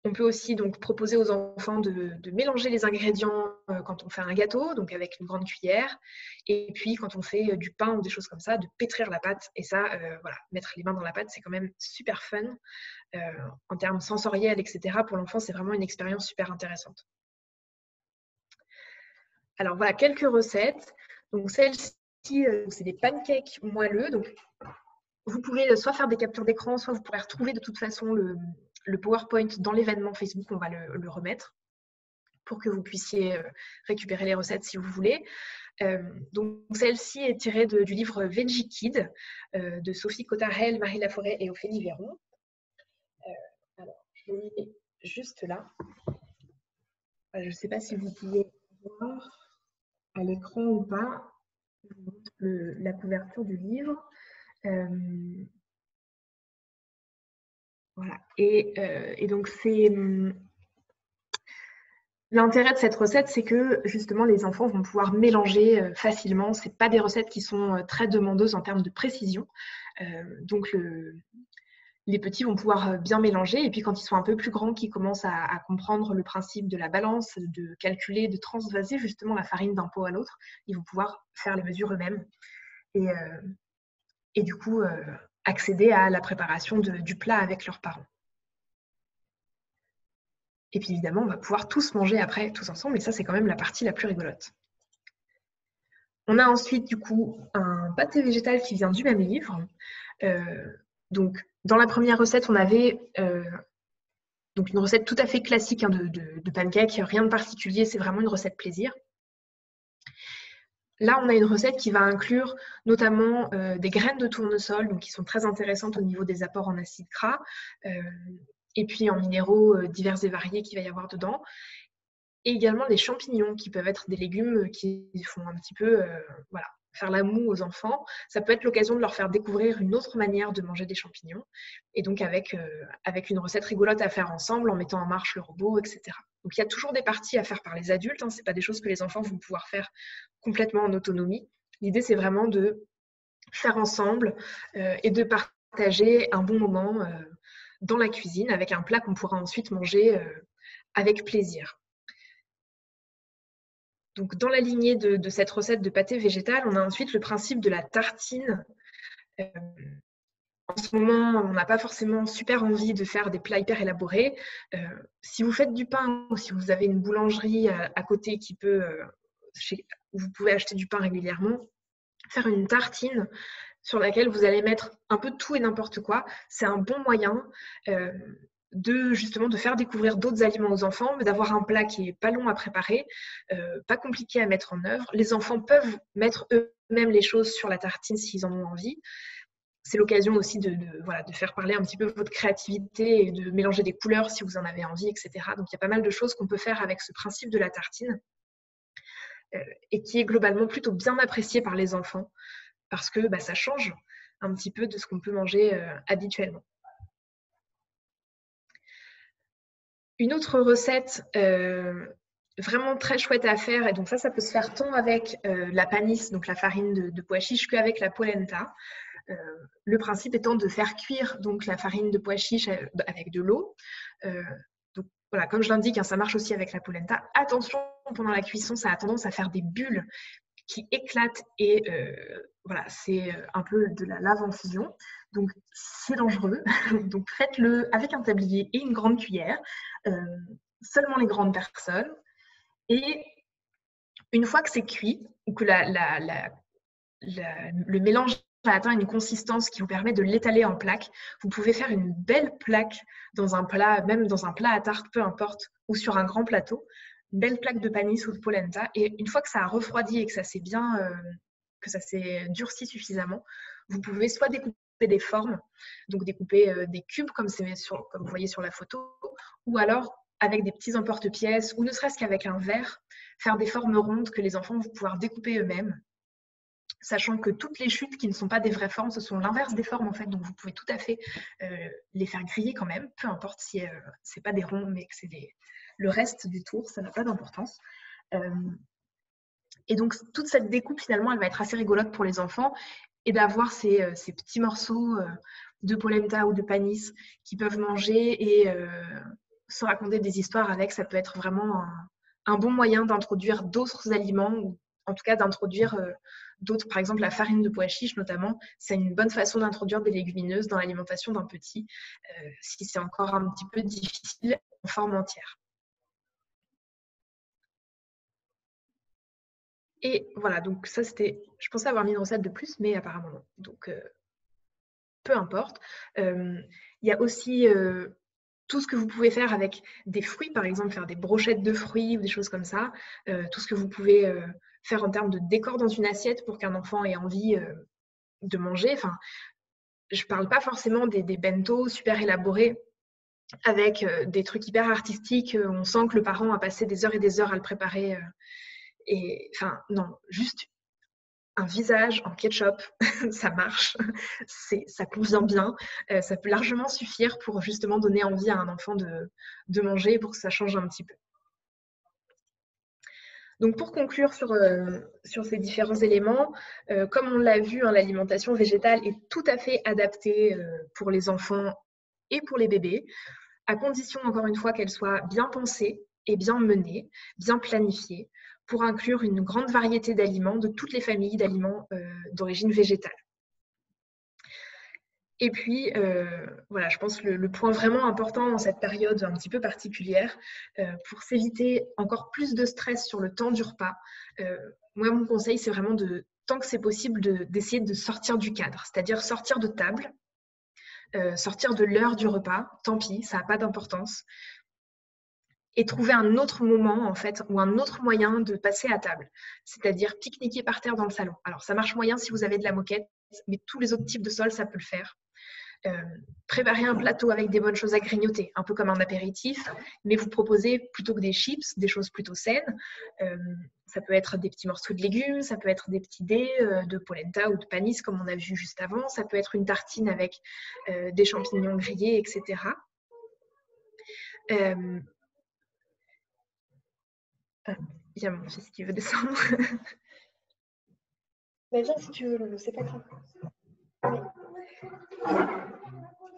On peut aussi donc proposer aux enfants de mélanger les ingrédients quand on fait un gâteau, donc avec une grande cuillère. Et puis quand on fait du pain ou des choses comme ça, de pétrir la pâte. Et ça, voilà, mettre les mains dans la pâte, c'est quand même super fun. En termes sensoriels, etc. Pour l'enfant, c'est vraiment une expérience super intéressante. Alors voilà, quelques recettes. Donc celle-ci, c'est des pancakes moelleux. Donc vous pouvez soit faire des captures d'écran, soit vous pourrez retrouver de toute façon le PowerPoint dans l'événement Facebook, on va le remettre pour que vous puissiez récupérer les recettes si vous voulez. Donc celle-ci est tirée du livre Veggie Kid de Sophie Cottarel, Marie Laforêt et Ophélie Véron. Alors, je l'ai mis juste là. Je ne sais pas si vous pouvez voir à l'écran ou pas. Je vous montre la couverture du livre. Voilà. Et donc, l'intérêt de cette recette, c'est que justement, les enfants vont pouvoir mélanger facilement. Ce n'est pas des recettes qui sont très demandeuses en termes de précision. Donc, les petits vont pouvoir bien mélanger. Et puis, quand ils sont un peu plus grands, qui commencent à comprendre le principe de la balance, de calculer, de transvaser justement la farine d'un pot à l'autre, ils vont pouvoir faire les mesures eux-mêmes. Et du coup, accéder à la préparation du plat avec leurs parents. Et puis évidemment, on va pouvoir tous manger après, tous ensemble, et ça, c'est quand même la partie la plus rigolote. On a ensuite, du coup, un pâté végétal qui vient du même livre. Donc, dans la première recette, on avait donc une recette tout à fait classique hein, de pancake, rien de particulier, c'est vraiment une recette plaisir. Là, on a une recette qui va inclure notamment des graines de tournesol, donc qui sont très intéressantes au niveau des apports en acides gras, et puis en minéraux divers et variés qu'il va y avoir dedans. Et également des champignons qui peuvent être des légumes qui font un petit peu voilà, faire la moue aux enfants. Ça peut être l'occasion de leur faire découvrir une autre manière de manger des champignons. Et donc avec une recette rigolote à faire ensemble en mettant en marche le robot, etc. Donc il y a toujours des parties à faire par les adultes. Hein. Ce n'est pas des choses que les enfants vont pouvoir faire complètement en autonomie. L'idée, c'est vraiment de faire ensemble et de partager un bon moment dans la cuisine avec un plat qu'on pourra ensuite manger avec plaisir. Donc, dans la lignée de cette recette de pâté végétal, on a ensuite le principe de la tartine. En ce moment, on n'a pas forcément super envie de faire des plats hyper élaborés. Si vous faites du pain ou si vous avez une boulangerie à côté où vous pouvez acheter du pain régulièrement, faire une tartine sur laquelle vous allez mettre un peu de tout et n'importe quoi, c'est un bon moyen justement de faire découvrir d'autres aliments aux enfants, mais d'avoir un plat qui est pas long à préparer, pas compliqué à mettre en œuvre. Les enfants peuvent mettre eux-mêmes les choses sur la tartine s'ils en ont envie. C'est l'occasion aussi de faire parler un petit peu votre créativité et de mélanger des couleurs si vous en avez envie, etc. Donc, il y a pas mal de choses qu'on peut faire avec ce principe de la tartine et qui est globalement plutôt bien apprécié par les enfants parce que ça change un petit peu de ce qu'on peut manger habituellement. Une autre recette vraiment très chouette à faire, et donc ça peut se faire tant avec la panisse, donc la farine de pois chiche, qu'avec la polenta. Le principe étant de faire cuire donc la farine de pois chiche avec de l'eau. Donc voilà, comme je l'indique, ça marche aussi avec la polenta. Attention, pendant la cuisson, ça a tendance à faire des bulles qui éclatent et voilà, c'est un peu de la lave en fusion. Donc c'est dangereux. Donc faites-le avec un tablier et une grande cuillère, seulement les grandes personnes. Et une fois que c'est cuit, ou que le mélange a atteint une consistance qui vous permet de l'étaler en plaque, vous pouvez faire une belle plaque dans un plat, même dans un plat à tarte, peu importe, ou sur un grand plateau, une belle plaque de panisse ou de polenta. Et une fois que ça a refroidi et que ça s'est durci suffisamment, vous pouvez soit découper des formes, donc découper des cubes comme vous voyez sur la photo, ou alors avec des petits emporte-pièces, ou ne serait-ce qu'avec un verre, faire des formes rondes que les enfants vont pouvoir découper eux-mêmes, sachant que toutes les chutes qui ne sont pas des vraies formes, ce sont l'inverse des formes en fait, donc vous pouvez tout à fait les faire griller quand même, peu importe si c'est pas des ronds, mais que c'est le reste du tour, ça n'a pas d'importance. Et donc toute cette découpe finalement, elle va être assez rigolote pour les enfants, et d'avoir ces petits morceaux de polenta ou de panisse qu'ils peuvent manger et se raconter des histoires avec, ça peut être vraiment un bon moyen d'introduire d'autres aliments, ou en tout cas d'introduire d'autres, par exemple la farine de pois chiche notamment, c'est une bonne façon d'introduire des légumineuses dans l'alimentation d'un petit, si c'est encore un petit peu difficile en forme entière. Et voilà, donc ça c'était, je pensais avoir mis une recette de plus, mais apparemment non. Donc peu importe. Il y a aussi tout ce que vous pouvez faire avec des fruits, par exemple faire des brochettes de fruits ou des choses comme ça. Tout ce que vous pouvez faire en termes de décor dans une assiette pour qu'un enfant ait envie de manger. Enfin, je ne parle pas forcément des bento super élaborés avec des trucs hyper artistiques. On sent que le parent a passé des heures et des heures à le préparer. Et enfin, non, juste un visage en ketchup, ça marche, ça convient bien, ça peut largement suffire pour justement donner envie à un enfant de manger, pour que ça change un petit peu. Donc pour conclure sur ces différents éléments, comme on l'a vu, l'alimentation végétale est tout à fait adaptée pour les enfants et pour les bébés, à condition encore une fois qu'elle soit bien pensée et bien menée, bien planifiée, pour inclure une grande variété d'aliments, de toutes les familles d'aliments d'origine végétale. Et puis, voilà, je pense que le point vraiment important dans cette période un petit peu particulière, pour s'éviter encore plus de stress sur le temps du repas, moi, mon conseil, c'est vraiment tant que c'est possible, d'essayer de sortir du cadre, c'est-à-dire sortir de table, sortir de l'heure du repas, tant pis, ça n'a pas d'importance, et trouver un autre moment, en fait, ou un autre moyen de passer à table, c'est-à-dire pique-niquer par terre dans le salon. Alors, ça marche moyen si vous avez de la moquette, mais tous les autres types de sols, ça peut le faire. Préparer un plateau avec des bonnes choses à grignoter, un peu comme un apéritif, mais vous proposez plutôt que des chips, des choses plutôt saines. Ça peut être des petits morceaux de légumes, ça peut être des petits dés de polenta ou de panisse comme on a vu juste avant, ça peut être une tartine avec des champignons grillés, etc. Il y a mon fils qui veut descendre. Bah, viens si tu veux, Lolo, c'est pas grave. Oui.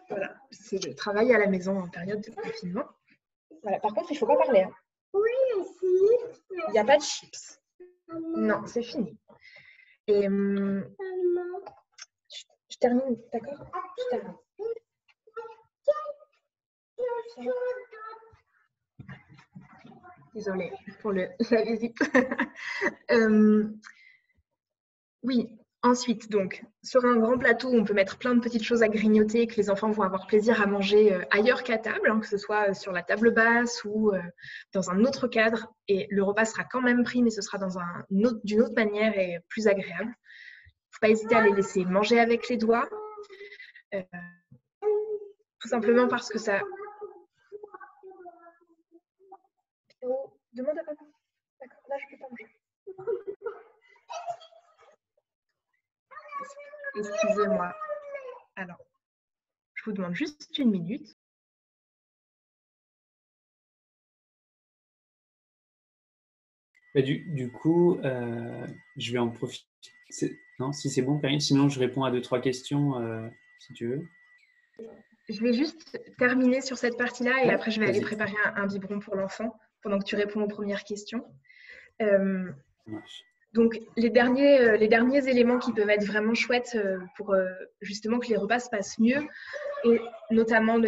Voilà, c'est le travail à la maison en période de confinement. Voilà. Par contre, il ne faut pas parler. Hein. Oui, aussi. Il n'y a pas de chips. Non, c'est fini. Et je termine, d'accord? Je termine. Désolée pour la visite. Oui, ensuite, donc, sur un grand plateau, on peut mettre plein de petites choses à grignoter que les enfants vont avoir plaisir à manger ailleurs qu'à table, hein, que ce soit sur la table basse ou dans un autre cadre. Et le repas sera quand même pris, mais ce sera d'une autre manière et plus agréable. Il ne faut pas hésiter à les laisser manger avec les doigts, tout simplement parce que ça... Oh, demande à papa. D'accord, là, je ne peux pas manger. Excusez-moi. Alors, je vous demande juste une minute. Du coup, je vais en profiter. Non, si c'est bon, Perrine, sinon je réponds à 2-3 questions, si tu veux. Je vais juste terminer sur cette partie-là et Ouais, après je vais aller vas-y. préparer un biberon pour l'enfant pendant que tu réponds aux premières questions. Ça marche. Donc, les derniers éléments qui peuvent être vraiment chouettes pour justement que les repas se passent mieux, et notamment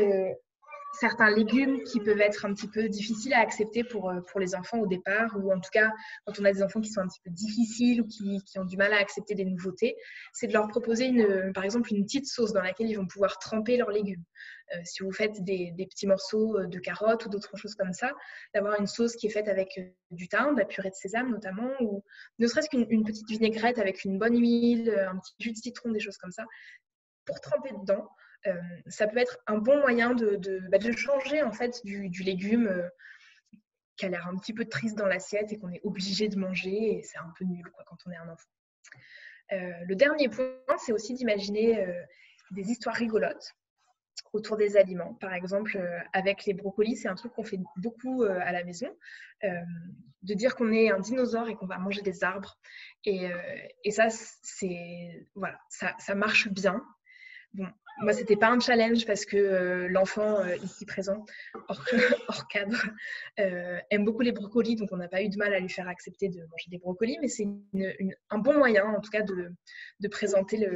certains légumes qui peuvent être un petit peu difficiles à accepter pour les enfants au départ, ou en tout cas quand on a des enfants qui sont un petit peu difficiles ou qui ont du mal à accepter des nouveautés, c'est de leur proposer par exemple une petite sauce dans laquelle ils vont pouvoir tremper leurs légumes. Si vous faites des petits morceaux de carottes ou d'autres choses comme ça, d'avoir une sauce qui est faite avec du thym, de la purée de sésame notamment, ou ne serait-ce qu'une petite vinaigrette avec une bonne huile, un petit jus de citron, des choses comme ça, pour tremper dedans. Ça peut être un bon moyen de changer en fait du légume qui a l'air un petit peu triste dans l'assiette et qu'on est obligé de manger, et c'est un peu nul quand on est un enfant. Le dernier point, c'est aussi d'imaginer des histoires rigolotes autour des aliments. Par exemple, avec les brocolis, c'est un truc qu'on fait beaucoup à la maison, de dire qu'on est un dinosaure et qu'on va manger des arbres. Et ça, voilà, ça marche bien. Bon, moi, c'était pas un challenge parce que l'enfant ici présent, hors cadre, aime beaucoup les brocolis, donc on n'a pas eu de mal à lui faire accepter de manger des brocolis, mais c'est un bon moyen, en tout cas, de présenter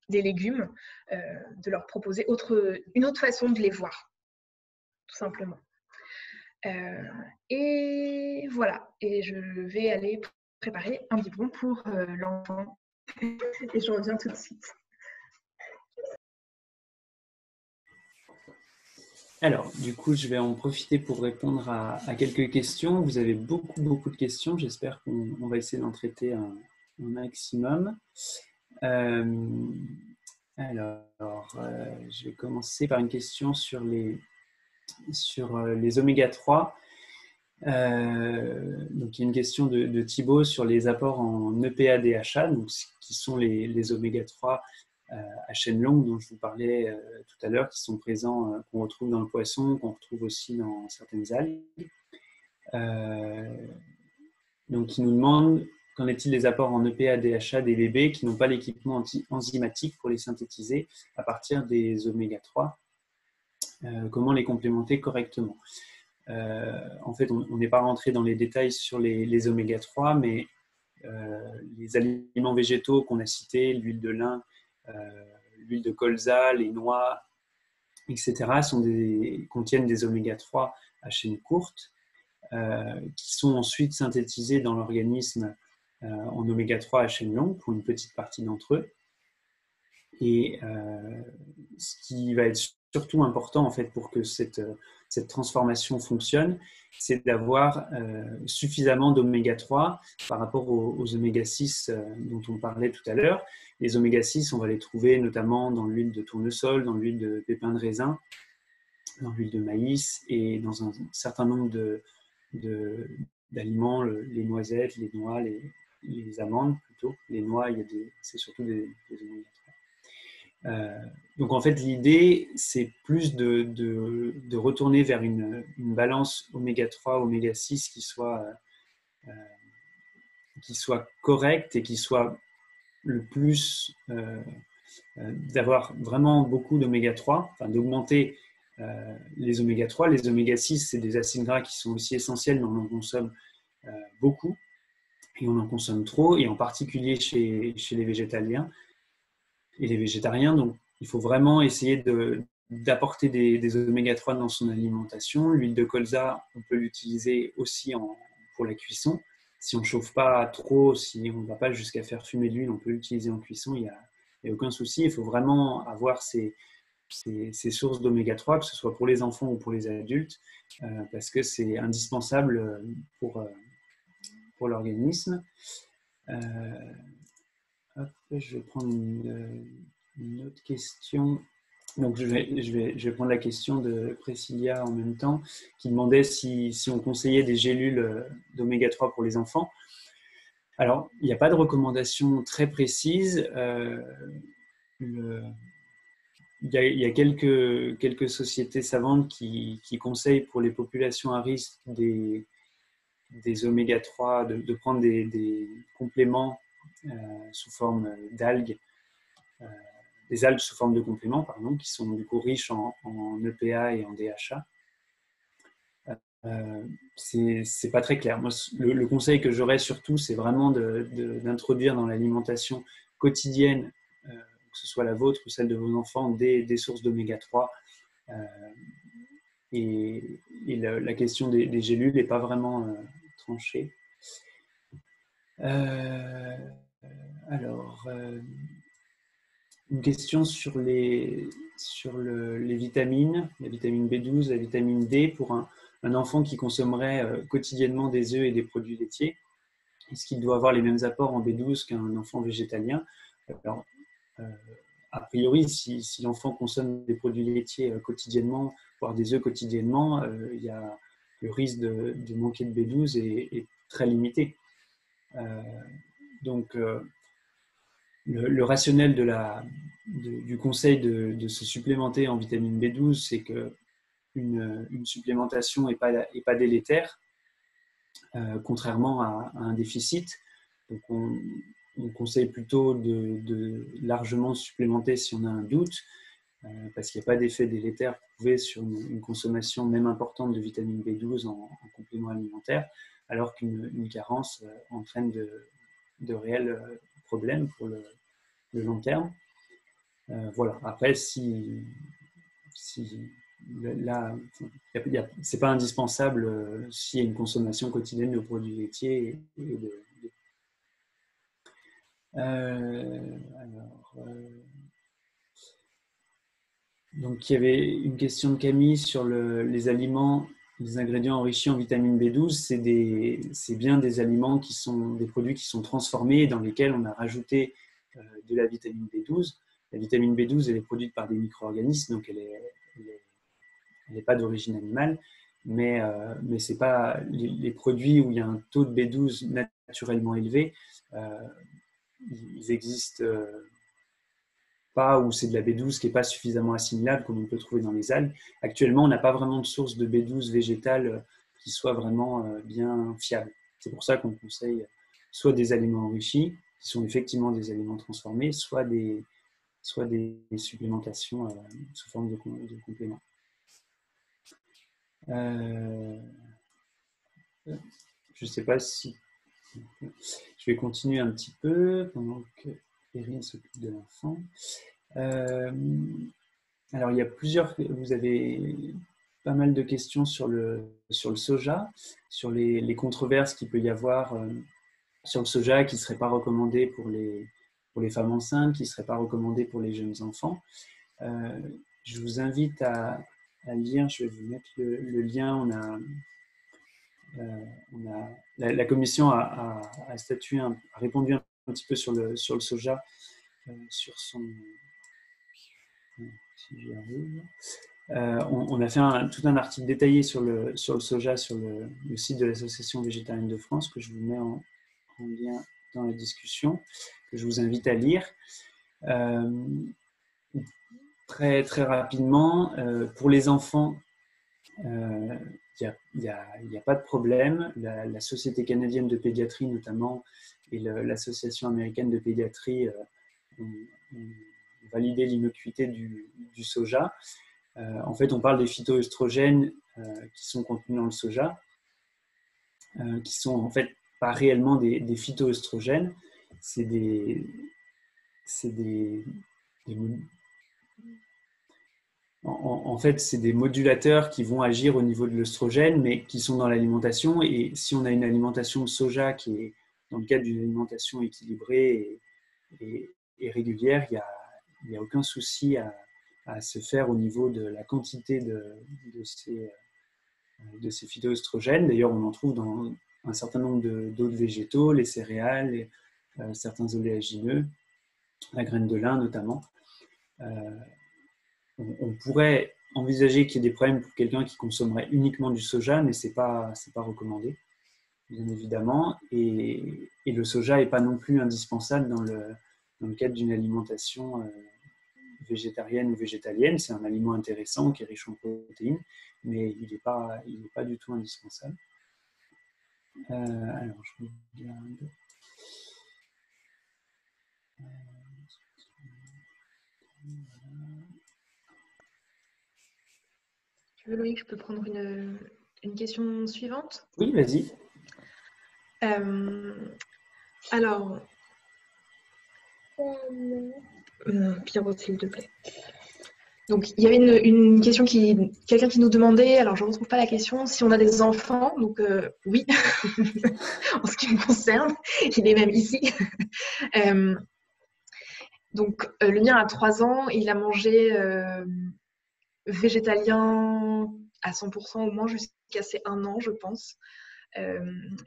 des légumes, de leur proposer une autre façon de les voir, tout simplement. Et voilà, et je vais aller préparer un biberon pour l'enfant, et je reviens tout de suite. Alors, du coup, je vais en profiter pour répondre à quelques questions. Vous avez beaucoup de questions. J'espère qu'on va essayer d'en traiter un maximum. Je vais commencer par une question sur les oméga 3. Donc, il y a une question de Thibaut sur les apports en EPA-DHA, donc, qui sont les oméga 3 à chaîne longue dont je vous parlais tout à l'heure, qui sont présents, qu'on retrouve dans le poisson, qu'on retrouve aussi dans certaines algues. Donc, il nous demande qu'en est-il des apports en EPA-DHA des bébés qui n'ont pas l'équipement enzymatique pour les synthétiser à partir des oméga 3 comment les complémenter correctement. En fait, on n'est pas rentré dans les détails sur les oméga 3, mais les aliments végétaux qu'on a cités, l'huile de lin, l'huile de colza, les noix, etc., contiennent des oméga 3 à chaîne courte, qui sont ensuite synthétisés dans l'organisme en oméga 3 à chaîne longue pour une petite partie d'entre eux. Et ce qui va être surtout important en fait pour que cette transformation fonctionne, c'est d'avoir suffisamment d'oméga 3 par rapport aux oméga 6 dont on parlait tout à l'heure. Les oméga 6, on va les trouver notamment dans l'huile de tournesol, dans l'huile de pépins de raisin, dans l'huile de maïs et dans un certain nombre d'aliments, les noisettes, les noix, les amandes plutôt. Les noix, c'est surtout des oméga 3. Donc en fait, l'idée, c'est plus de retourner vers une balance oméga 3, oméga 6 qui soit correcte et qui soit le plus, d'avoir vraiment beaucoup d'oméga 3, enfin, d'augmenter les oméga 3. Les oméga 6, c'est des acides gras qui sont aussi essentiels, mais on en consomme beaucoup et on en consomme trop, et en particulier chez les végétaliens et les végétariens. Donc, il faut vraiment essayer d'apporter des oméga 3 dans son alimentation. L'huile de colza, on peut l'utiliser aussi pour la cuisson. Si on ne chauffe pas trop, si on ne va pas jusqu'à faire fumer de l'huile, on peut l'utiliser en cuisson, il n'y a aucun souci. Il faut vraiment avoir ces sources d'oméga 3, que ce soit pour les enfants ou pour les adultes, parce que c'est indispensable pour l'organisme. Je vais prendre une autre question. Donc, je vais prendre la question de Priscilla en même temps, qui demandait si on conseillait des gélules d'oméga 3 pour les enfants. Alors, il n'y a pas de recommandation très précise. Il y a quelques sociétés savantes qui conseillent pour les populations à risque des oméga 3 de prendre des compléments sous forme d'algues, des algues sous forme de compléments, pardon, qui sont du coup riches en EPA et en DHA. C'est pas très clair. Moi, le conseil que j'aurais surtout, c'est vraiment d'introduire dans l'alimentation quotidienne, que ce soit la vôtre ou celle de vos enfants, des sources d'oméga 3. Et la question des gélules n'est pas vraiment tranchée. Alors, une question sur les vitamines, la vitamine B12, la vitamine D, pour un enfant qui consommerait quotidiennement des œufs et des produits laitiers. Est-ce qu'il doit avoir les mêmes apports en B12 qu'un enfant végétalien? Alors, a priori, si l'enfant consomme des produits laitiers quotidiennement, voire des œufs quotidiennement, le risque de manquer de B12 est très limité. Donc, le rationnel du conseil de se supplémenter en vitamine B12, c'est qu'une supplémentation n'est pas délétère, contrairement à un déficit. Donc, on conseille plutôt de largement supplémenter si on a un doute, parce qu'il n'y a pas d'effet délétère prouvé sur une consommation même importante de vitamine B12 en complément alimentaire, alors qu'une carence entraîne de réels problèmes pour le long terme. Voilà. Après, là, c'est pas indispensable s'il y a une consommation quotidienne de produits laitiers donc il y avait une question de Camille sur les aliments, les ingrédients enrichis en vitamine B12. C'est bien des aliments qui sont des produits qui sont transformés et dans lesquels on a rajouté de la vitamine B12. La vitamine B12, elle est produite par des micro-organismes, donc elle n'est pas d'origine animale, mais c'est pas les produits où il y a un taux de B12 naturellement élevé, ils existent pas, où c'est de la B12 qui n'est pas suffisamment assimilable comme on peut trouver dans les algues. Actuellement, on n'a pas vraiment de source de B12 végétale qui soit vraiment bien fiable. C'est pour ça qu'on conseille soit des aliments enrichis, qui sont effectivement des aliments transformés, soit des supplémentations sous forme de compléments. Je ne sais pas si... Je vais continuer un petit peu pendant que Erin s'occupe de l'enfant. Alors, vous avez pas mal de questions sur le soja, sur les controverses qu'il peut y avoir sur le soja qui ne serait pas recommandé pour les femmes enceintes, qui ne serait pas recommandé pour les jeunes enfants. Je vous invite à lire, je vais vous mettre le lien. La commission a statué, a répondu un petit peu sur le soja, sur son... Si j'y arrive. On a fait tout un article détaillé sur le soja sur le site de l'Association végétarienne de France, que je vous mets en lien dans la discussion, que je vous invite à lire. Très, très rapidement, pour les enfants, n'y a pas de problème. La Société canadienne de pédiatrie notamment et l'Association américaine de pédiatrie ont validé l'innocuité du soja. En fait, on parle des phytoœstrogènes qui sont contenus dans le soja, qui sont en fait pas réellement des phytoœstrogènes, c'est en fait, c'est des modulateurs qui vont agir au niveau de l'œstrogène, mais qui sont dans l'alimentation. Et si on a une alimentation de soja qui est dans le cadre d'une alimentation équilibrée et régulière, il n'y a aucun souci à se faire au niveau de la quantité de ces phytoœstrogènes. D'ailleurs, on en trouve dans un certain nombre d'autres végétaux, les céréales, certains oléagineux, la graine de lin notamment. On pourrait envisager qu'il y ait des problèmes pour quelqu'un qui consommerait uniquement du soja, mais ce n'est pas recommandé, bien évidemment. Et le soja n'est pas non plus indispensable dans le cadre d'une alimentation végétarienne ou végétalienne. C'est un aliment intéressant qui est riche en protéines, mais il n'est pas du tout indispensable. Alors, je regarde. Tu veux, Loïc, je peux prendre une question suivante? Oui, vas-y. Alors, Pierrot, s'il te plaît. Donc, il y avait une question quelqu'un qui nous demandait, alors je ne retrouve pas la question, si on a des enfants. Donc, oui, en ce qui me concerne, il est même ici. Donc, le mien a 3 ans, il a mangé végétalien à 100% au moins jusqu'à ses 1 an, je pense.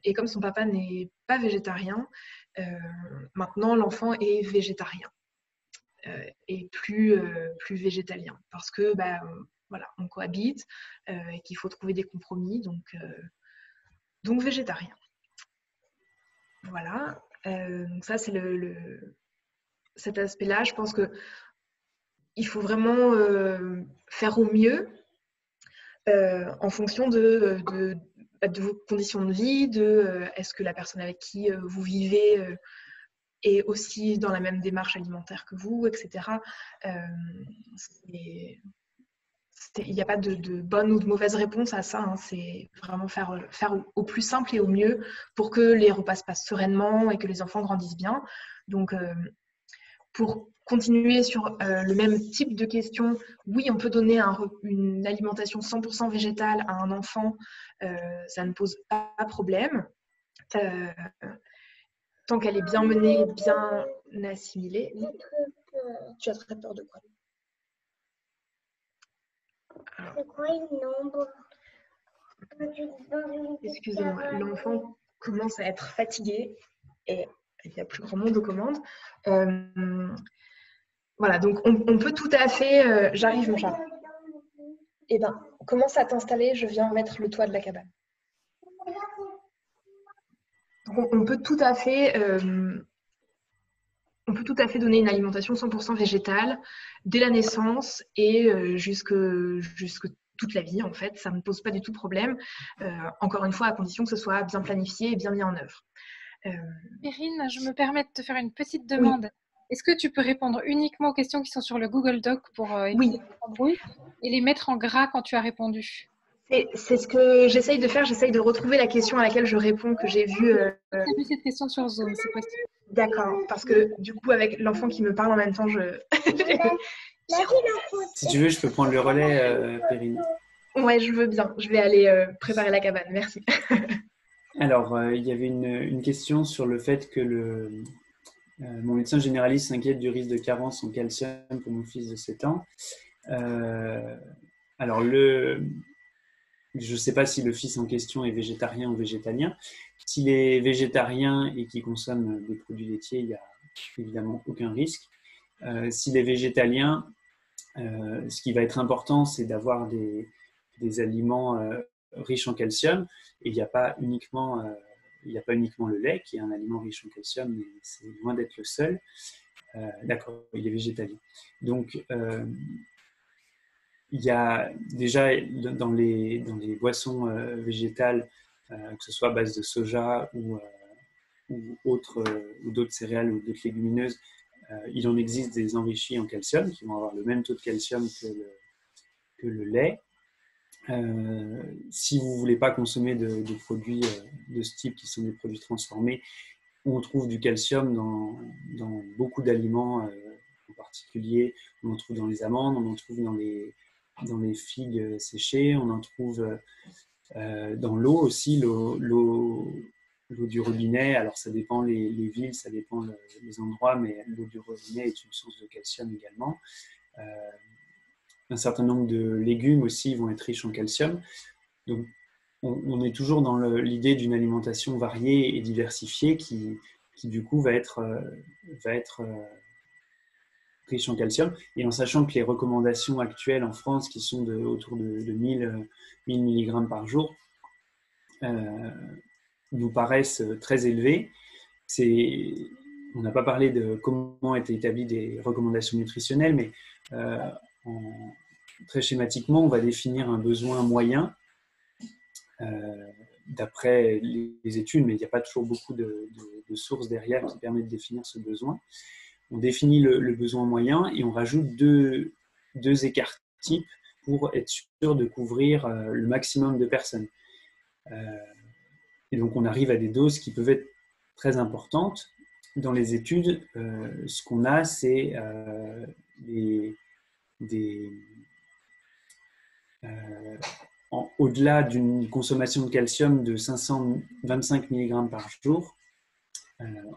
Et comme son papa n'est pas végétarien, maintenant l'enfant est végétarien et plus végétalien parce que voilà, on cohabite et qu'il faut trouver des compromis, donc végétarien. Voilà, donc ça c'est cet aspect-là. Je pense que il faut vraiment faire au mieux en fonction de vos conditions de vie, est-ce que la personne avec qui vous vivez est aussi dans la même démarche alimentaire que vous, etc. Il n'y a pas de bonne ou de mauvaise réponse à ça, hein. C'est vraiment faire au plus simple et au mieux pour que les repas se passent sereinement et que les enfants grandissent bien. Donc, pour continuer sur le même type de question, oui, on peut donner une alimentation 100% végétale à un enfant, ça ne pose pas de problème. Tant qu'elle est bien menée, bien assimilée. Tu as très peur de quoi? C'est quoi une ombre? Excusez-moi, l'enfant commence à être fatigué et il y a plus grand monde aux commandes. Voilà, donc on peut tout à fait... J'arrive, mon chat. Eh bien, commence à t'installer, je viens mettre le toit de la cabane. Donc on peut tout à fait donner une alimentation 100% végétale dès la naissance et jusque toute la vie, en fait. Ça ne pose pas du tout problème. Encore une fois, à condition que ce soit bien planifié et bien mis en œuvre. Perrine, je me permets de te faire une petite demande. Oui. Est-ce que tu peux répondre uniquement aux questions qui sont sur le Google Doc pour éviter l'embrouille et les mettre en gras quand tu as répondu? C'est ce que j'essaye de faire. J'essaye de retrouver la question à laquelle je réponds, que j'ai vue. J'ai vu cette question sur Zoom, c'est possible. D'accord, parce que du coup, avec l'enfant qui me parle en même temps, Si tu veux, je peux prendre le relais, Perrine. Ouais, je veux bien. Je vais aller préparer la cabane. Merci. Alors, il y avait une question sur le fait que mon médecin généraliste s'inquiète du risque de carence en calcium pour mon fils de 7 ans. Alors, je ne sais pas si le fils en question est végétarien ou végétalien. S'il est végétarien et qu'il consomme des produits laitiers, il n'y a évidemment aucun risque. S'il est végétalien, ce qui va être important, c'est d'avoir des aliments riches en calcium. Et il n'y a pas uniquement le lait, qui est un aliment riche en calcium, mais c'est loin d'être le seul. D'accord, il est végétalien. Donc, il y a déjà dans les boissons végétales, que ce soit à base de soja ou d'autres céréales ou d'autres légumineuses, il en existe des enrichis en calcium qui vont avoir le même taux de calcium que le lait. Si vous ne voulez pas consommer de produits de ce type qui sont des produits transformés, on trouve du calcium dans beaucoup d'aliments, en particulier on en trouve dans les amandes, on en trouve dans les figues séchées, on en trouve dans l'eau aussi, l'eau du robinet. Alors ça dépend les villes, ça dépend les endroits, mais l'eau du robinet est une source de calcium également. Un certain nombre de légumes aussi vont être riches en calcium. Donc on est toujours dans l'idée d'une alimentation variée et diversifiée qui du coup va être riche en calcium, et en sachant que les recommandations actuelles en France, qui sont autour de 1000 mg par jour, nous paraissent très élevées. On n'a pas parlé de comment étaient établies des recommandations nutritionnelles, mais très schématiquement, on va définir un besoin moyen d'après les études, mais il n'y a pas toujours beaucoup de sources derrière qui permettent de définir ce besoin. On définit le besoin moyen et on rajoute deux écarts types pour être sûr de couvrir le maximum de personnes. Et donc on arrive à des doses qui peuvent être très importantes. Dans les études, ce qu'on a, c'est au-delà d'une consommation de calcium de 525 mg par jour,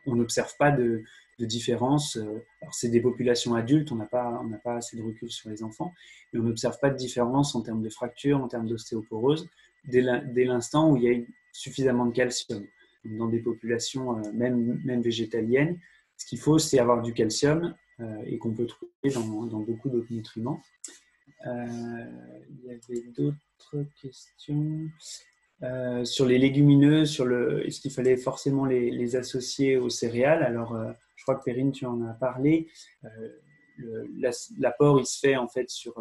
on n'observe pas de différence. Alors c'est des populations adultes, on n'a pas assez de recul sur les enfants, mais on n'observe pas de différence en termes de fractures, en termes d'ostéoporose, dès l'instant où il y a suffisamment de calcium. Donc, dans des populations même végétaliennes, ce qu'il faut, c'est avoir du calcium et qu'on peut trouver dans beaucoup d'autres nutriments. Il y avait d'autres questions sur les légumineuses, est-ce qu'il fallait forcément les associer aux céréales. Alors, je crois que Perrine, tu en as parlé. L'apport, il se fait en fait sur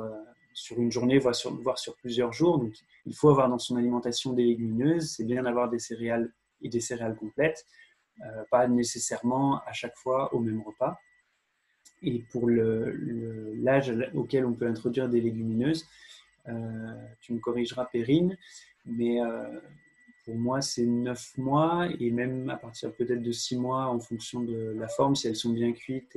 une journée, voire sur plusieurs jours. Donc, il faut avoir dans son alimentation des légumineuses. C'est bien d'avoir des céréales et des céréales complètes, pas nécessairement à chaque fois au même repas. Et pour l'âge auquel on peut introduire des légumineuses, tu me corrigeras, Perrine, mais pour moi, c'est 9 mois, et même à partir peut-être de 6 mois en fonction de la forme, si elles sont bien cuites.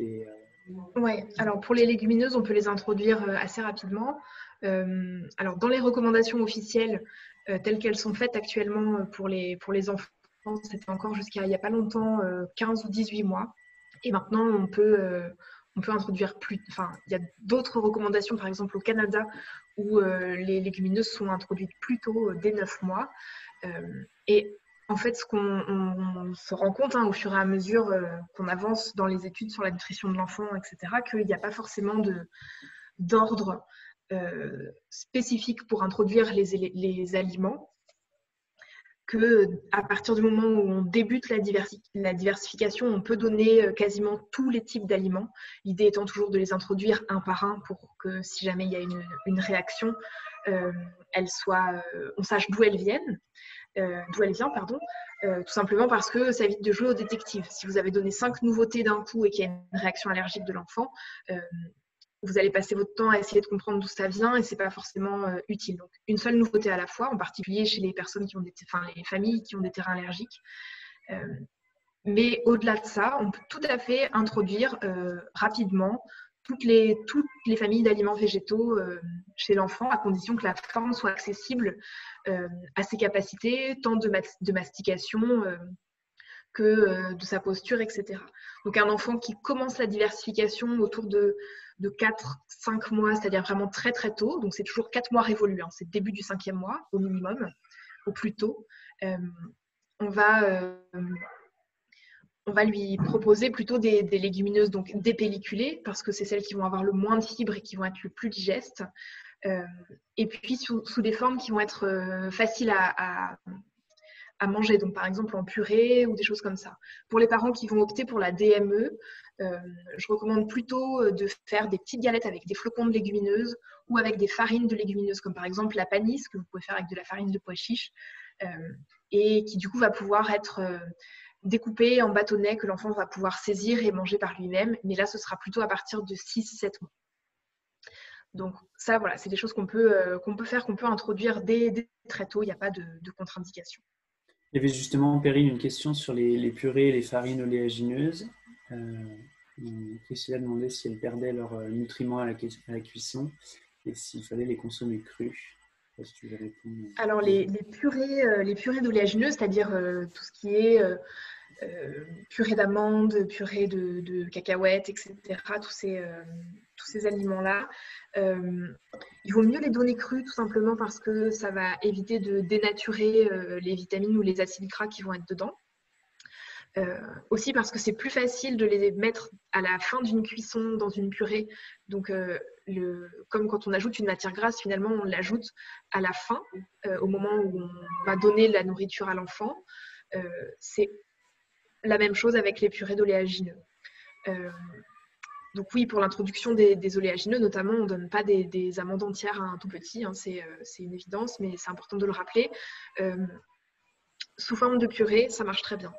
Oui, alors pour les légumineuses, on peut les introduire assez rapidement. Alors dans les recommandations officielles, telles qu'elles sont faites actuellement pour les enfants, c'était encore jusqu'à il n'y a pas longtemps 15 ou 18 mois. Et maintenant, on peut introduire plus. Enfin, il y a d'autres recommandations, par exemple au Canada, où les légumineuses sont introduites plus tôt, dès 9 mois. Et en fait, ce qu'on se rend compte au fur et à mesure qu'on avance dans les études sur la nutrition de l'enfant, etc., qu'il n'y a pas forcément d'ordre spécifique pour introduire les aliments. Qu'à partir du moment où on débute la diversification, on peut donner quasiment tous les types d'aliments. L'idée étant toujours de les introduire un par un pour que si jamais il y a une réaction, on sache d'où elle vient, tout simplement parce que ça évite de jouer au détective. Si vous avez donné 5 nouveautés d'un coup et qu'il y a une réaction allergique de l'enfant, vous allez passer votre temps à essayer de comprendre d'où ça vient et c'est pas forcément utile. Donc, une seule nouveauté à la fois, en particulier chez les personnes les familles qui ont des terrains allergiques. Mais au-delà de ça, on peut tout à fait introduire rapidement toutes les familles d'aliments végétaux chez l'enfant, à condition que la forme soit accessible à ses capacités, tant de mastication que de sa posture, etc. Donc un enfant qui commence la diversification autour de 4-5 mois, c'est-à-dire vraiment très très tôt, donc c'est toujours 4 mois révolus, c'est le début du 5e mois au minimum, au plus tôt, on va lui proposer plutôt des légumineuses donc dépelliculées, parce que c'est celles qui vont avoir le moins de fibres et qui vont être le plus digestes, et puis sous des formes qui vont être faciles à manger, donc par exemple en purée ou des choses comme ça. Pour les parents qui vont opter pour la DME, je recommande plutôt de faire des petites galettes avec des flocons de légumineuses ou avec des farines de légumineuses, comme par exemple la panisse, que vous pouvez faire avec de la farine de pois chiche, et qui du coup va pouvoir être découpée en bâtonnets que l'enfant va pouvoir saisir et manger par lui-même. Mais là, ce sera plutôt à partir de 6-7 mois. Donc ça, voilà, c'est des choses qu'on peut faire, qu'on peut introduire dès très tôt. Il n'y a pas de contre-indication. Il y avait justement, Perrine, une question sur les purées et les farines oléagineuses. Priscilla demandait si elles perdaient leurs nutriments à la cuisson et s'il fallait les consommer crus. Si tu veux répondre. Alors, les purées d'oléagineuses, c'est-à-dire tout ce qui est purée d'amandes, purée de cacahuètes, etc., tous ces aliments-là, il vaut mieux les donner crus, tout simplement parce que ça va éviter de dénaturer les vitamines ou les acides gras qui vont être dedans. Aussi parce que c'est plus facile de les mettre à la fin d'une cuisson dans une purée. Donc, comme quand on ajoute une matière grasse, finalement, on l'ajoute à la fin, au moment où on va donner la nourriture à l'enfant. C'est la même chose avec les purées d'oléagineux. Donc oui, pour l'introduction des oléagineux, notamment, on ne donne pas des amandes entières à un tout petit. Hein, c'est une évidence, mais c'est important de le rappeler. Sous forme de purée, ça marche très bien.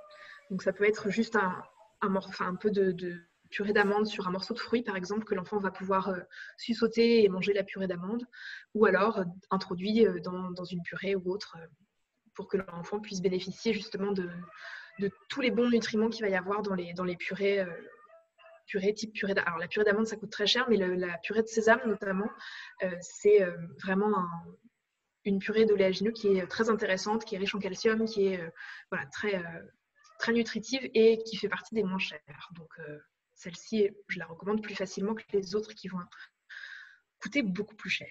Donc ça peut être juste un peu de purée d'amande sur un morceau de fruit, par exemple, que l'enfant va pouvoir sussauter et manger la purée d'amande, ou alors introduit dans une purée ou autre, pour que l'enfant puisse bénéficier justement de tous les bons nutriments qu'il va y avoir dans les purées, type purée d'amande. Alors la purée d'amande, ça coûte très cher, mais la purée de sésame notamment, c'est vraiment une purée d'oléagineux qui est très intéressante, qui est riche en calcium, qui est très nutritive et qui fait partie des moins chères. Donc celle-ci, je la recommande plus facilement que les autres qui vont coûter beaucoup plus cher.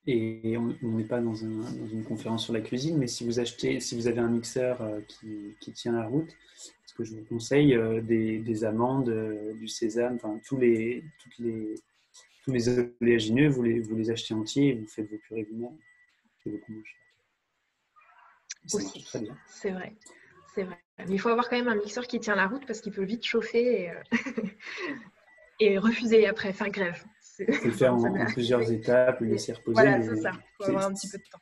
Et on n'est pas dans une conférence sur la cuisine, mais si vous avez un mixeur qui tient la route, ce que je vous conseille, des amandes, du sésame, enfin tous les oléagineux, vous les achetez entiers et vous faites vos purées vous-même. C'est beaucoup moins cher. Ça marche très bien. C'est vrai. Mais il faut avoir quand même un mixeur qui tient la route parce qu'il peut vite chauffer et refuser après, faire grève. Il faut le faire en plusieurs étapes, le laisser reposer. Voilà, c'est ça. Il faut avoir un petit peu de temps.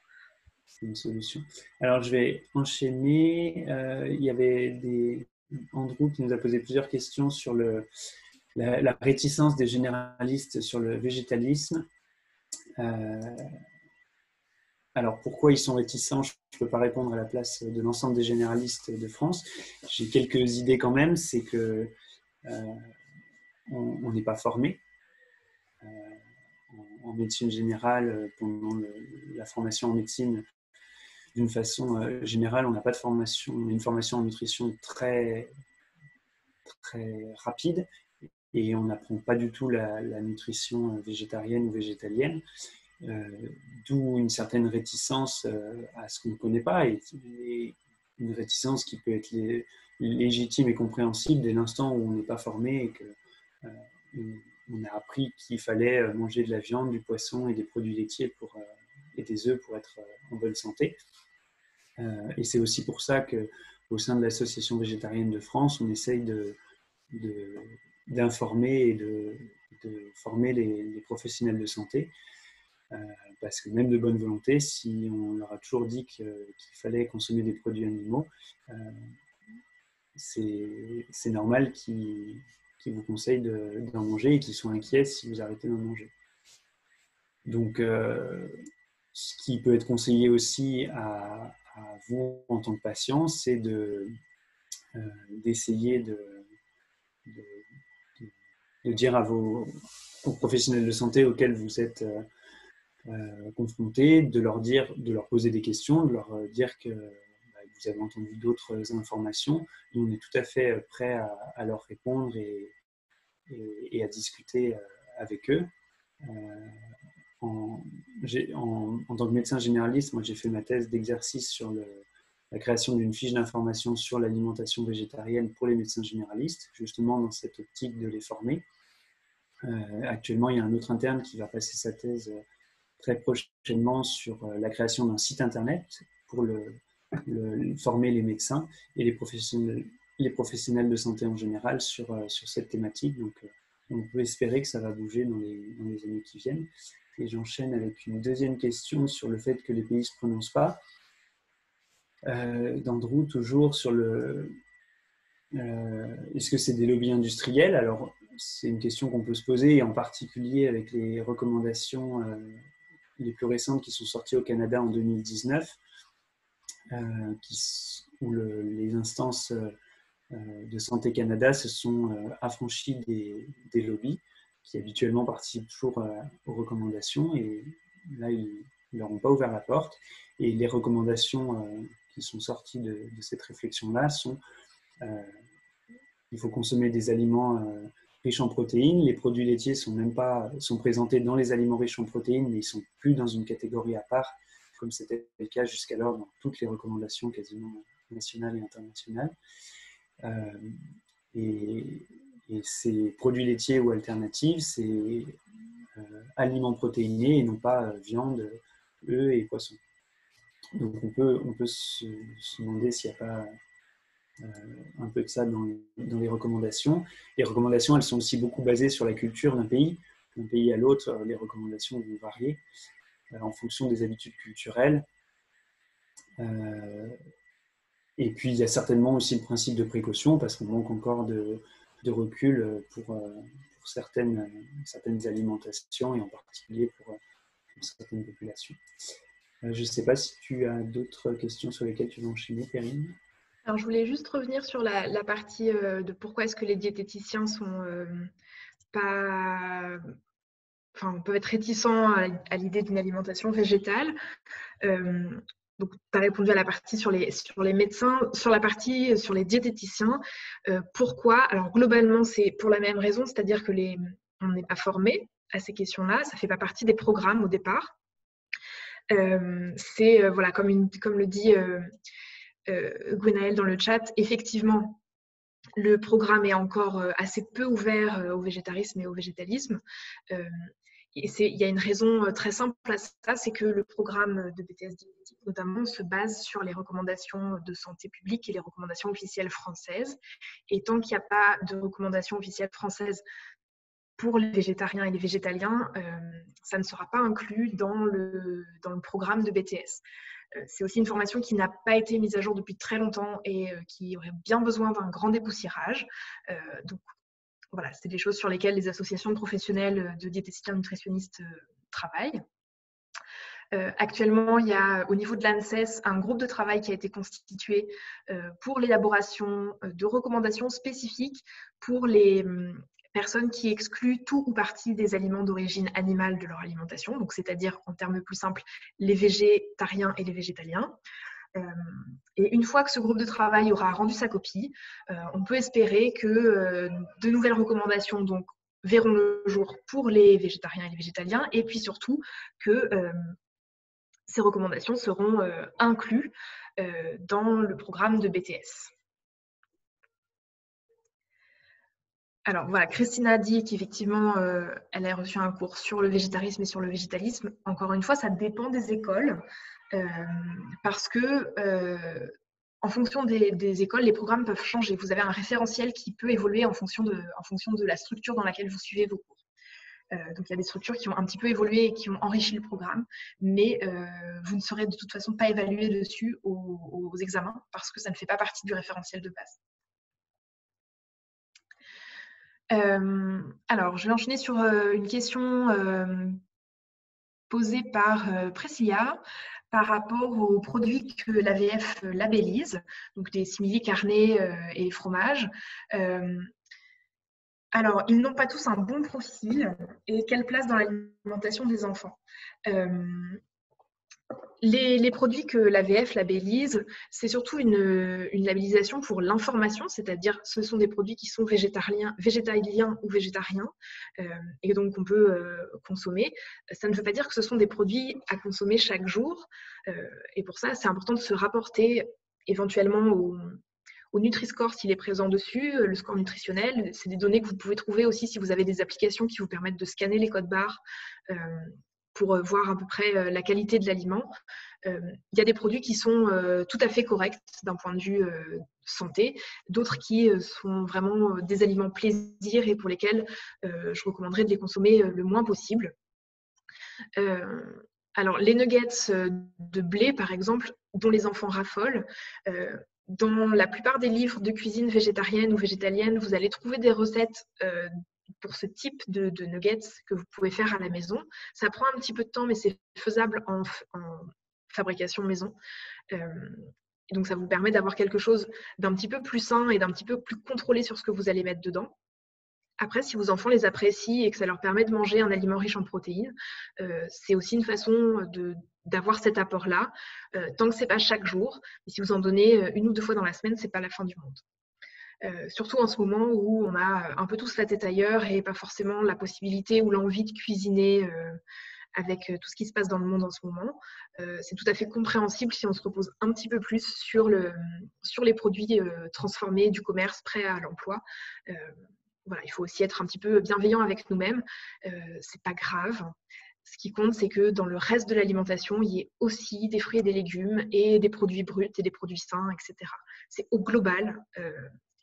C'est une solution. Alors, je vais enchaîner. Il y avait Andrew qui nous a posé plusieurs questions sur la réticence des généralistes sur le végétalisme. Alors, pourquoi ils sont réticents? Je ne peux pas répondre à la place de l'ensemble des généralistes de France. J'ai quelques idées quand même. C'est que on n'est pas formé. En médecine générale, pendant la formation en médecine, d'une façon générale, on n'a pas de formation, une formation en nutrition très, très rapide et on n'apprend pas du tout la nutrition végétarienne ou végétalienne, d'où une certaine réticence à ce qu'on ne connaît pas et une réticence qui peut être légitime et compréhensible dès l'instant où on n'est pas formé et que on a appris qu'il fallait manger de la viande, du poisson et des produits laitiers et des œufs pour être en bonne santé. Et c'est aussi pour ça qu'au sein de l'Association végétarienne de France, on essaye d'informer et de former les professionnels de santé. Parce que même de bonne volonté, si on leur a toujours dit qu'il fallait consommer des produits animaux, c'est normal qu'ils vous conseillent d'en manger et qu'ils soient inquiets si vous arrêtez d'en manger. Donc, ce qui peut être conseillé aussi à vous en tant que patient, c'est d'essayer de dire aux professionnels de santé auxquels vous êtes confrontés, de leur poser des questions, de leur dire que vous avez entendu d'autres informations. Nous, on est tout à fait prêts à leur répondre et à discuter avec eux. En tant que médecin généraliste, moi j'ai fait ma thèse d'exercice sur la création d'une fiche d'information sur l'alimentation végétarienne pour les médecins généralistes, justement dans cette optique de les former. Actuellement, il y a un autre interne qui va passer sa thèse très prochainement sur la création d'un site internet pour former les médecins et les professionnels de santé en général sur cette thématique. Donc, on peut espérer que ça va bouger dans les années qui viennent. Et j'enchaîne avec une deuxième question sur le fait que les pays ne se prononcent pas. D'Andrew, toujours sur le... est-ce que c'est des lobbies industriels? Alors, c'est une question qu'on peut se poser, et en particulier avec les recommandations les plus récentes qui sont sorties au Canada en 2019, où les instances de Santé Canada se sont affranchies des lobbies qui habituellement participent toujours aux recommandations, et là, ils ne leur ont pas ouvert la porte. Et les recommandations qui sont sorties de cette réflexion-là sont il faut consommer des aliments riches en protéines. Les produits laitiers sont présentés dans les aliments riches en protéines, mais ils ne sont plus dans une catégorie à part, comme c'était le cas jusqu'alors dans toutes les recommandations quasiment nationales et internationales. Et ces produits laitiers ou alternatives, c'est aliments protéinés et non pas viande, œufs et poissons. Donc on peut se demander s'il n'y a pas un peu de ça dans les recommandations. Les recommandations, elles sont aussi beaucoup basées sur la culture d'un pays. D'un pays à l'autre, les recommandations vont varier en fonction des habitudes culturelles. Et puis, il y a certainement aussi le principe de précaution, parce qu'on manque encore de recul pour certaines alimentations, et en particulier pour certaines populations. Je ne sais pas si tu as d'autres questions sur lesquelles tu veux enchaîner, Perrine. Alors, je voulais juste revenir sur la partie de pourquoi est-ce que les diététiciens peuvent être réticents à l'idée d'une alimentation végétale. Donc, tu as répondu à la partie sur les médecins, sur la partie sur les diététiciens. Pourquoi? Alors, globalement, c'est pour la même raison, c'est-à-dire que on n'est pas formé à ces questions-là, ça ne fait pas partie des programmes au départ. Voilà, comme le dit Gwenaëlle dans le chat, effectivement, le programme est encore assez peu ouvert au végétarisme et au végétalisme. Et il y a une raison très simple à ça, c'est que le programme de BTS diététique, notamment, se base sur les recommandations de santé publique et les recommandations officielles françaises. Et tant qu'il n'y a pas de recommandations officielles françaises pour les végétariens et les végétaliens, ça ne sera pas inclus dans le programme de BTS. C'est aussi une formation qui n'a pas été mise à jour depuis très longtemps et qui aurait bien besoin d'un grand dépoussiérage. Donc voilà, c'est des choses sur lesquelles les associations professionnelles de diététiciens nutritionnistes travaillent. Actuellement, il y a au niveau de l'ANSES un groupe de travail qui a été constitué pour l'élaboration de recommandations spécifiques pour les personnes qui excluent tout ou partie des aliments d'origine animale de leur alimentation, donc c'est-à-dire, en termes plus simples, les végétariens et les végétaliens. Et une fois que ce groupe de travail aura rendu sa copie, on peut espérer que de nouvelles recommandations donc, verront le jour pour les végétariens et les végétaliens, et puis surtout que ces recommandations seront incluses dans le programme de BTS. Alors voilà, Christina a dit qu'effectivement, elle a reçu un cours sur le végétarisme et sur le végétalisme. Encore une fois, ça dépend des écoles, parce que en fonction des écoles, les programmes peuvent changer. Vous avez un référentiel qui peut évoluer en fonction de la structure dans laquelle vous suivez vos cours. Donc il y a des structures qui ont un petit peu évolué et qui ont enrichi le programme, mais vous ne serez de toute façon pas évalué dessus aux examens parce que ça ne fait pas partie du référentiel de base. Alors, je vais enchaîner sur une question posée par Priscilla par rapport aux produits que l'AVF labellise, donc les simili carnés et fromages. Alors, ils n'ont pas tous un bon profil et quelle place dans l'alimentation des enfants? Les produits que l'AVF labellise, c'est surtout une labellisation pour l'information, c'est-à-dire ce sont des produits qui sont végétaliens ou végétariens et donc on peut consommer. Ça ne veut pas dire que ce sont des produits à consommer chaque jour et pour ça, c'est important de se rapporter éventuellement au Nutri-Score s'il est présent dessus, le score nutritionnel. C'est des données que vous pouvez trouver aussi si vous avez des applications qui vous permettent de scanner les codes barres pour voir à peu près la qualité de l'aliment. Il y a des produits qui sont tout à fait corrects d'un point de vue santé, d'autres qui sont vraiment des aliments plaisir et pour lesquels je recommanderais de les consommer le moins possible. Alors, les nuggets de blé, par exemple, dont les enfants raffolent, dans la plupart des livres de cuisine végétarienne ou végétalienne, vous allez trouver des recettes pour ce type de nuggets que vous pouvez faire à la maison. Ça prend un petit peu de temps, mais c'est faisable en fabrication maison. Et donc, ça vous permet d'avoir quelque chose d'un petit peu plus sain et d'un petit peu plus contrôlé sur ce que vous allez mettre dedans. Après, si vos enfants les apprécient et que ça leur permet de manger un aliment riche en protéines, c'est aussi une façon d'avoir cet apport-là, tant que ce n'est pas chaque jour. Et si vous en donnez 1 ou 2 fois dans la semaine, ce n'est pas la fin du monde. Surtout en ce moment où on a un peu tous la tête ailleurs et pas forcément la possibilité ou l'envie de cuisiner avec tout ce qui se passe dans le monde en ce moment. C'est tout à fait compréhensible si on se repose un petit peu plus sur les produits transformés du commerce prêt à l'emploi. Voilà, il faut aussi être un petit peu bienveillant avec nous-mêmes. C'est pas grave. Ce qui compte, c'est que dans le reste de l'alimentation, il y ait aussi des fruits et des légumes et des produits bruts et des produits sains, etc. C'est au global.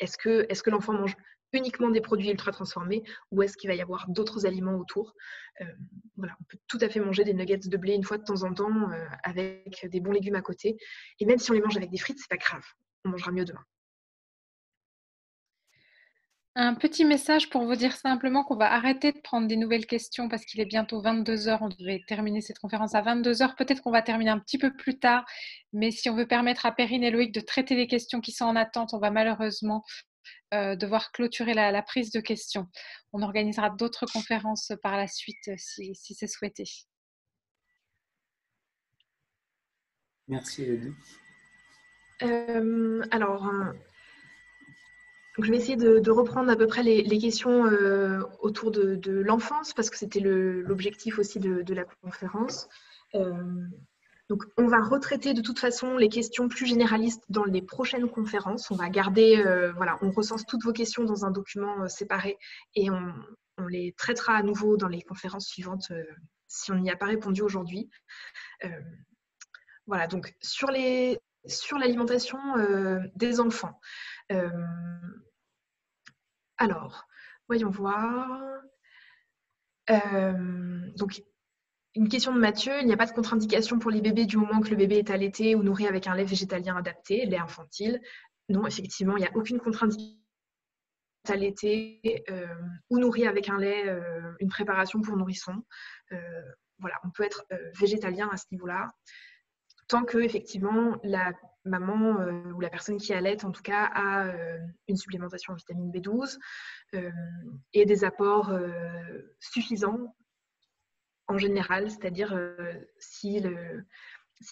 Est-ce que l'enfant mange uniquement des produits ultra transformés ou est-ce qu'il va y avoir d'autres aliments autour? Voilà, on peut tout à fait manger des nuggets de blé une fois de temps en temps avec des bons légumes à côté. Et même si on les mange avec des frites, c'est pas grave. On mangera mieux demain. Un petit message pour vous dire simplement qu'on va arrêter de prendre des nouvelles questions parce qu'il est bientôt 22h. On devait terminer cette conférence à 22h. Peut-être qu'on va terminer un petit peu plus tard. Mais si on veut permettre à Perrine et Loïc de traiter les questions qui sont en attente, on va malheureusement devoir clôturer la prise de questions. On organisera d'autres conférences par la suite si c'est souhaité. Merci, Elodie. Alors, je vais essayer de reprendre à peu près les questions autour de l'enfance parce que c'était l'objectif aussi de la conférence. Donc, on va retraiter de toute façon les questions plus généralistes dans les prochaines conférences. On va garder, voilà, on recense toutes vos questions dans un document séparé et on les traitera à nouveau dans les conférences suivantes si on n'y a pas répondu aujourd'hui. Voilà, donc sur l'alimentation des enfants. Alors, voyons voir. Donc, une question de Mathieu. Il n'y a pas de contre-indication pour les bébés du moment que le bébé est allaité ou nourri avec un lait végétalien adapté, lait infantile. Non, effectivement, il n'y a aucune contre-indication allaité ou nourri avec un lait, une préparation pour nourrisson. Voilà, on peut être végétalien à ce niveau-là. Tant que effectivement la maman ou la personne qui allaite en tout cas a une supplémentation en vitamine B12 et des apports suffisants en général, c'est-à-dire si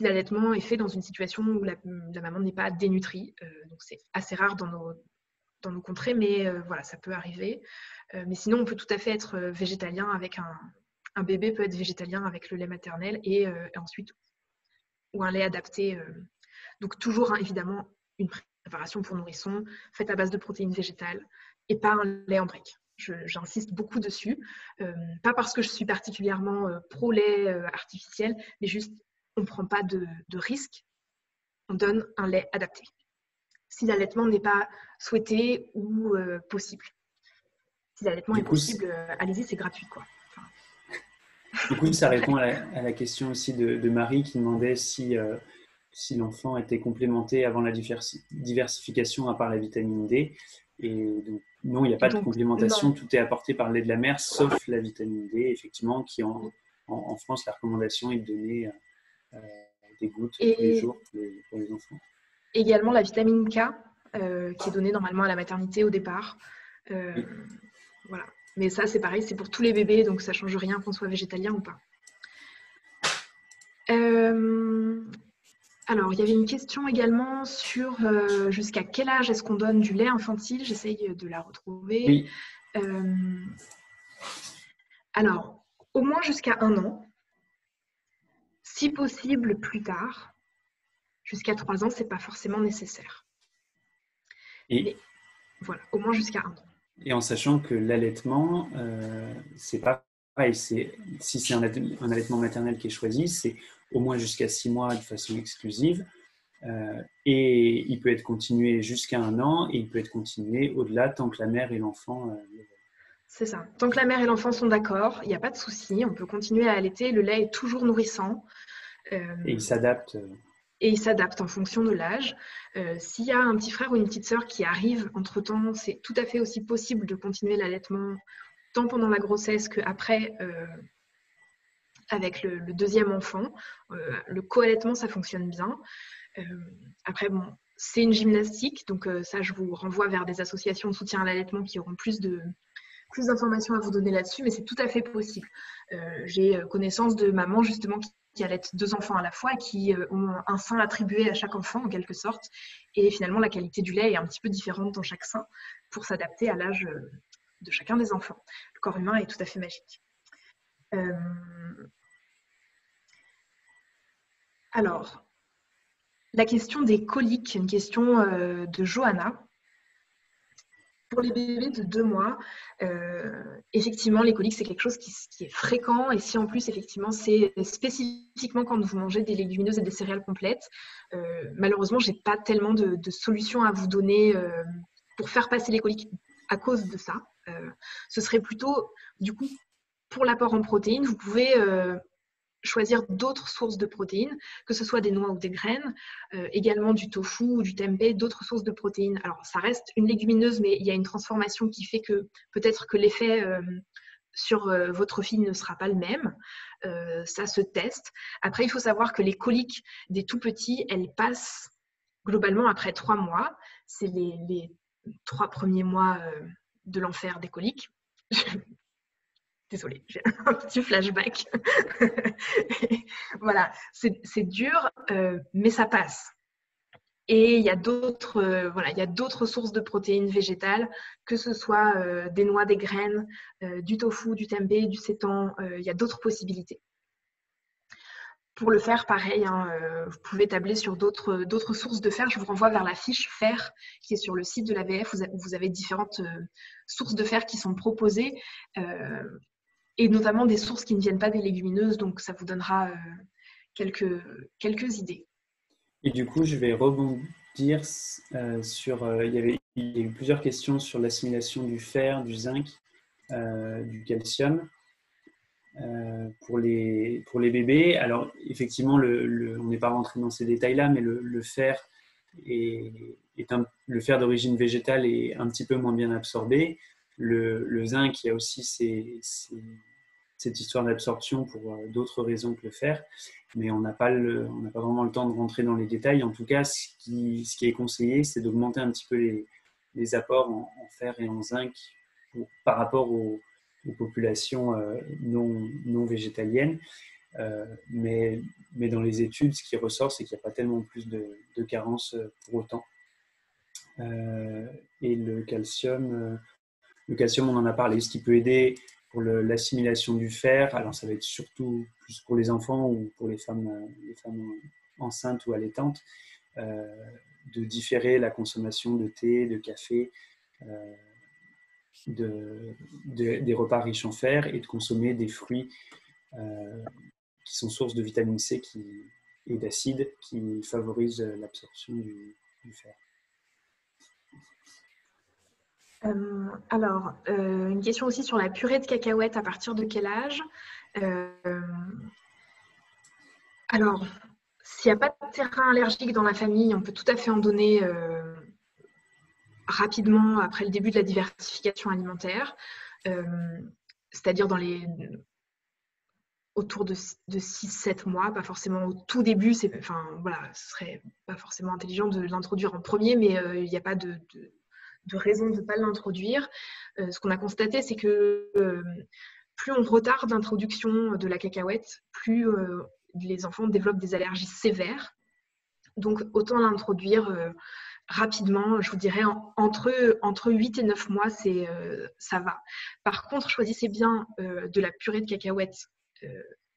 l'allaitement est fait dans une situation où la maman n'est pas dénutrie. Donc c'est assez rare dans nos contrées, mais voilà, ça peut arriver. Mais sinon, on peut tout à fait être végétalien avec un bébé peut être végétalien avec le lait maternel et ensuite ou un lait adapté. Donc toujours évidemment une préparation pour nourrisson faite à base de protéines végétales et pas un lait en brique. J'insiste beaucoup dessus, pas parce que je suis particulièrement pro-lait artificiel, mais juste on ne prend pas de risque, on donne un lait adapté. Si l'allaitement n'est pas souhaité ou possible. Si l'allaitement est possible, allez-y, c'est gratuit, quoi. Du coup, ça répond à la question aussi de Marie qui demandait si l'enfant était complémenté avant la diversification à part la vitamine D. Et donc, non, il n'y a pas de complémentation, non. Tout est apporté par le lait de la mère, sauf la vitamine D, effectivement, qui en France, la recommandation est de donner des gouttes tous les jours pour les enfants. Également la vitamine K, qui est donnée normalement à la maternité au départ. Oui. Voilà. Mais ça, c'est pareil, c'est pour tous les bébés, donc ça ne change rien qu'on soit végétalien ou pas. Alors, il y avait une question également sur jusqu'à quel âge est-ce qu'on donne du lait infantile. J'essaye de la retrouver. Oui. Alors, au moins jusqu'à 1 an. Si possible, plus tard. Jusqu'à 3 ans, ce n'est pas forcément nécessaire. Mais voilà, au moins jusqu'à 1 an. Et en sachant que l'allaitement, c'est pas pareil. Si c'est un allaitement maternel qui est choisi, c'est au moins jusqu'à 6 mois de façon exclusive. Et il peut être continué jusqu'à 1 an et il peut être continué au-delà tant que la mère et l'enfant le veulent. C'est ça. Tant que la mère et l'enfant sont d'accord, il n'y a pas de souci, on peut continuer à allaiter, le lait est toujours nourrissant. Et il s'adapte. Et il s'adapte en fonction de l'âge. S'il y a un petit frère ou une petite sœur qui arrive entre-temps, c'est tout à fait aussi possible de continuer l'allaitement tant pendant la grossesse qu'après avec le deuxième enfant. Le co-allaitement, ça fonctionne bien. Après, bon, c'est une gymnastique, donc ça, je vous renvoie vers des associations de soutien à l'allaitement qui auront plus d'informations à vous donner là-dessus, mais c'est tout à fait possible. J'ai connaissance de mamans justement qui allaitent 2 enfants à la fois et qui ont un sein attribué à chaque enfant en quelque sorte, et finalement la qualité du lait est un petit peu différente dans chaque sein pour s'adapter à l'âge de chacun des enfants. Le corps humain est tout à fait magique. Alors, la question des coliques, une question de Johanna. Pour les bébés de 2 mois, effectivement, les coliques, c'est quelque chose qui est fréquent. Et si en plus, effectivement, c'est spécifiquement quand vous mangez des légumineuses et des céréales complètes, malheureusement, je n'ai pas tellement de solutions à vous donner pour faire passer les coliques à cause de ça. Ce serait plutôt, du coup, pour l'apport en protéines, vous pouvez choisir d'autres sources de protéines, que ce soit des noix ou des graines, également du tofu ou du tempeh, d'autres sources de protéines. Alors, ça reste une légumineuse, mais il y a une transformation qui fait que peut-être que l'effet sur votre fille ne sera pas le même. Ça se teste. Après, il faut savoir que les coliques des tout petits, elles passent globalement après 3 mois. C'est les 3 premiers mois de l'enfer des coliques. Désolée, j'ai un petit flashback. Voilà, c'est dur, mais ça passe. Et il y a d'autres sources de protéines végétales, que ce soit des noix, des graines, du tofu, du tempeh, du seitan. Il y a d'autres possibilités. Pour le fer, pareil, vous pouvez tabler sur d'autres sources de fer. Je vous renvoie vers la fiche fer qui est sur le site de l'AVF. Vous avez différentes sources de fer qui sont proposées. Et notamment des sources qui ne viennent pas des légumineuses, donc ça vous donnera quelques idées. Et du coup, je vais rebondir sur... il y a eu plusieurs questions sur l'assimilation du fer, du zinc, du calcium pour les bébés. Alors, effectivement, on n'est pas rentré dans ces détails-là, mais le fer le fer d'origine végétale est un petit peu moins bien absorbé. Le zinc, il y a aussi cette histoire d'absorption pour d'autres raisons que le fer, mais on n'a pas vraiment le temps de rentrer dans les détails. En tout cas, ce qui est conseillé, c'est d'augmenter un petit peu les apports en fer et en zinc par rapport aux populations non végétaliennes. Mais dans les études, ce qui ressort, c'est qu'il n'y a pas tellement plus de carences pour autant. Et le calcium, on en a parlé. Ce qui peut aider pour l'assimilation du fer, alors ça va être surtout plus pour les enfants ou pour les femmes enceintes ou allaitantes, de différer la consommation de thé, de café, des repas riches en fer et de consommer des fruits qui sont sources de vitamine C et d'acide qui favorisent l'absorption du fer. Alors, une question aussi sur la purée de cacahuètes, à partir de quel âge? Alors, s'il n'y a pas de terrain allergique dans la famille, on peut tout à fait en donner rapidement après le début de la diversification alimentaire, c'est-à-dire autour de 6-7 mois, pas forcément au tout début, ce serait pas forcément intelligent de l'introduire en premier, mais il n'y a pas de raison de ne pas l'introduire. Ce qu'on a constaté, c'est que plus on retarde l'introduction de la cacahuète, plus les enfants développent des allergies sévères. Donc, autant l'introduire rapidement, je vous dirais, entre 8 et 9 mois, ça va. Par contre, choisissez bien de la purée de cacahuètes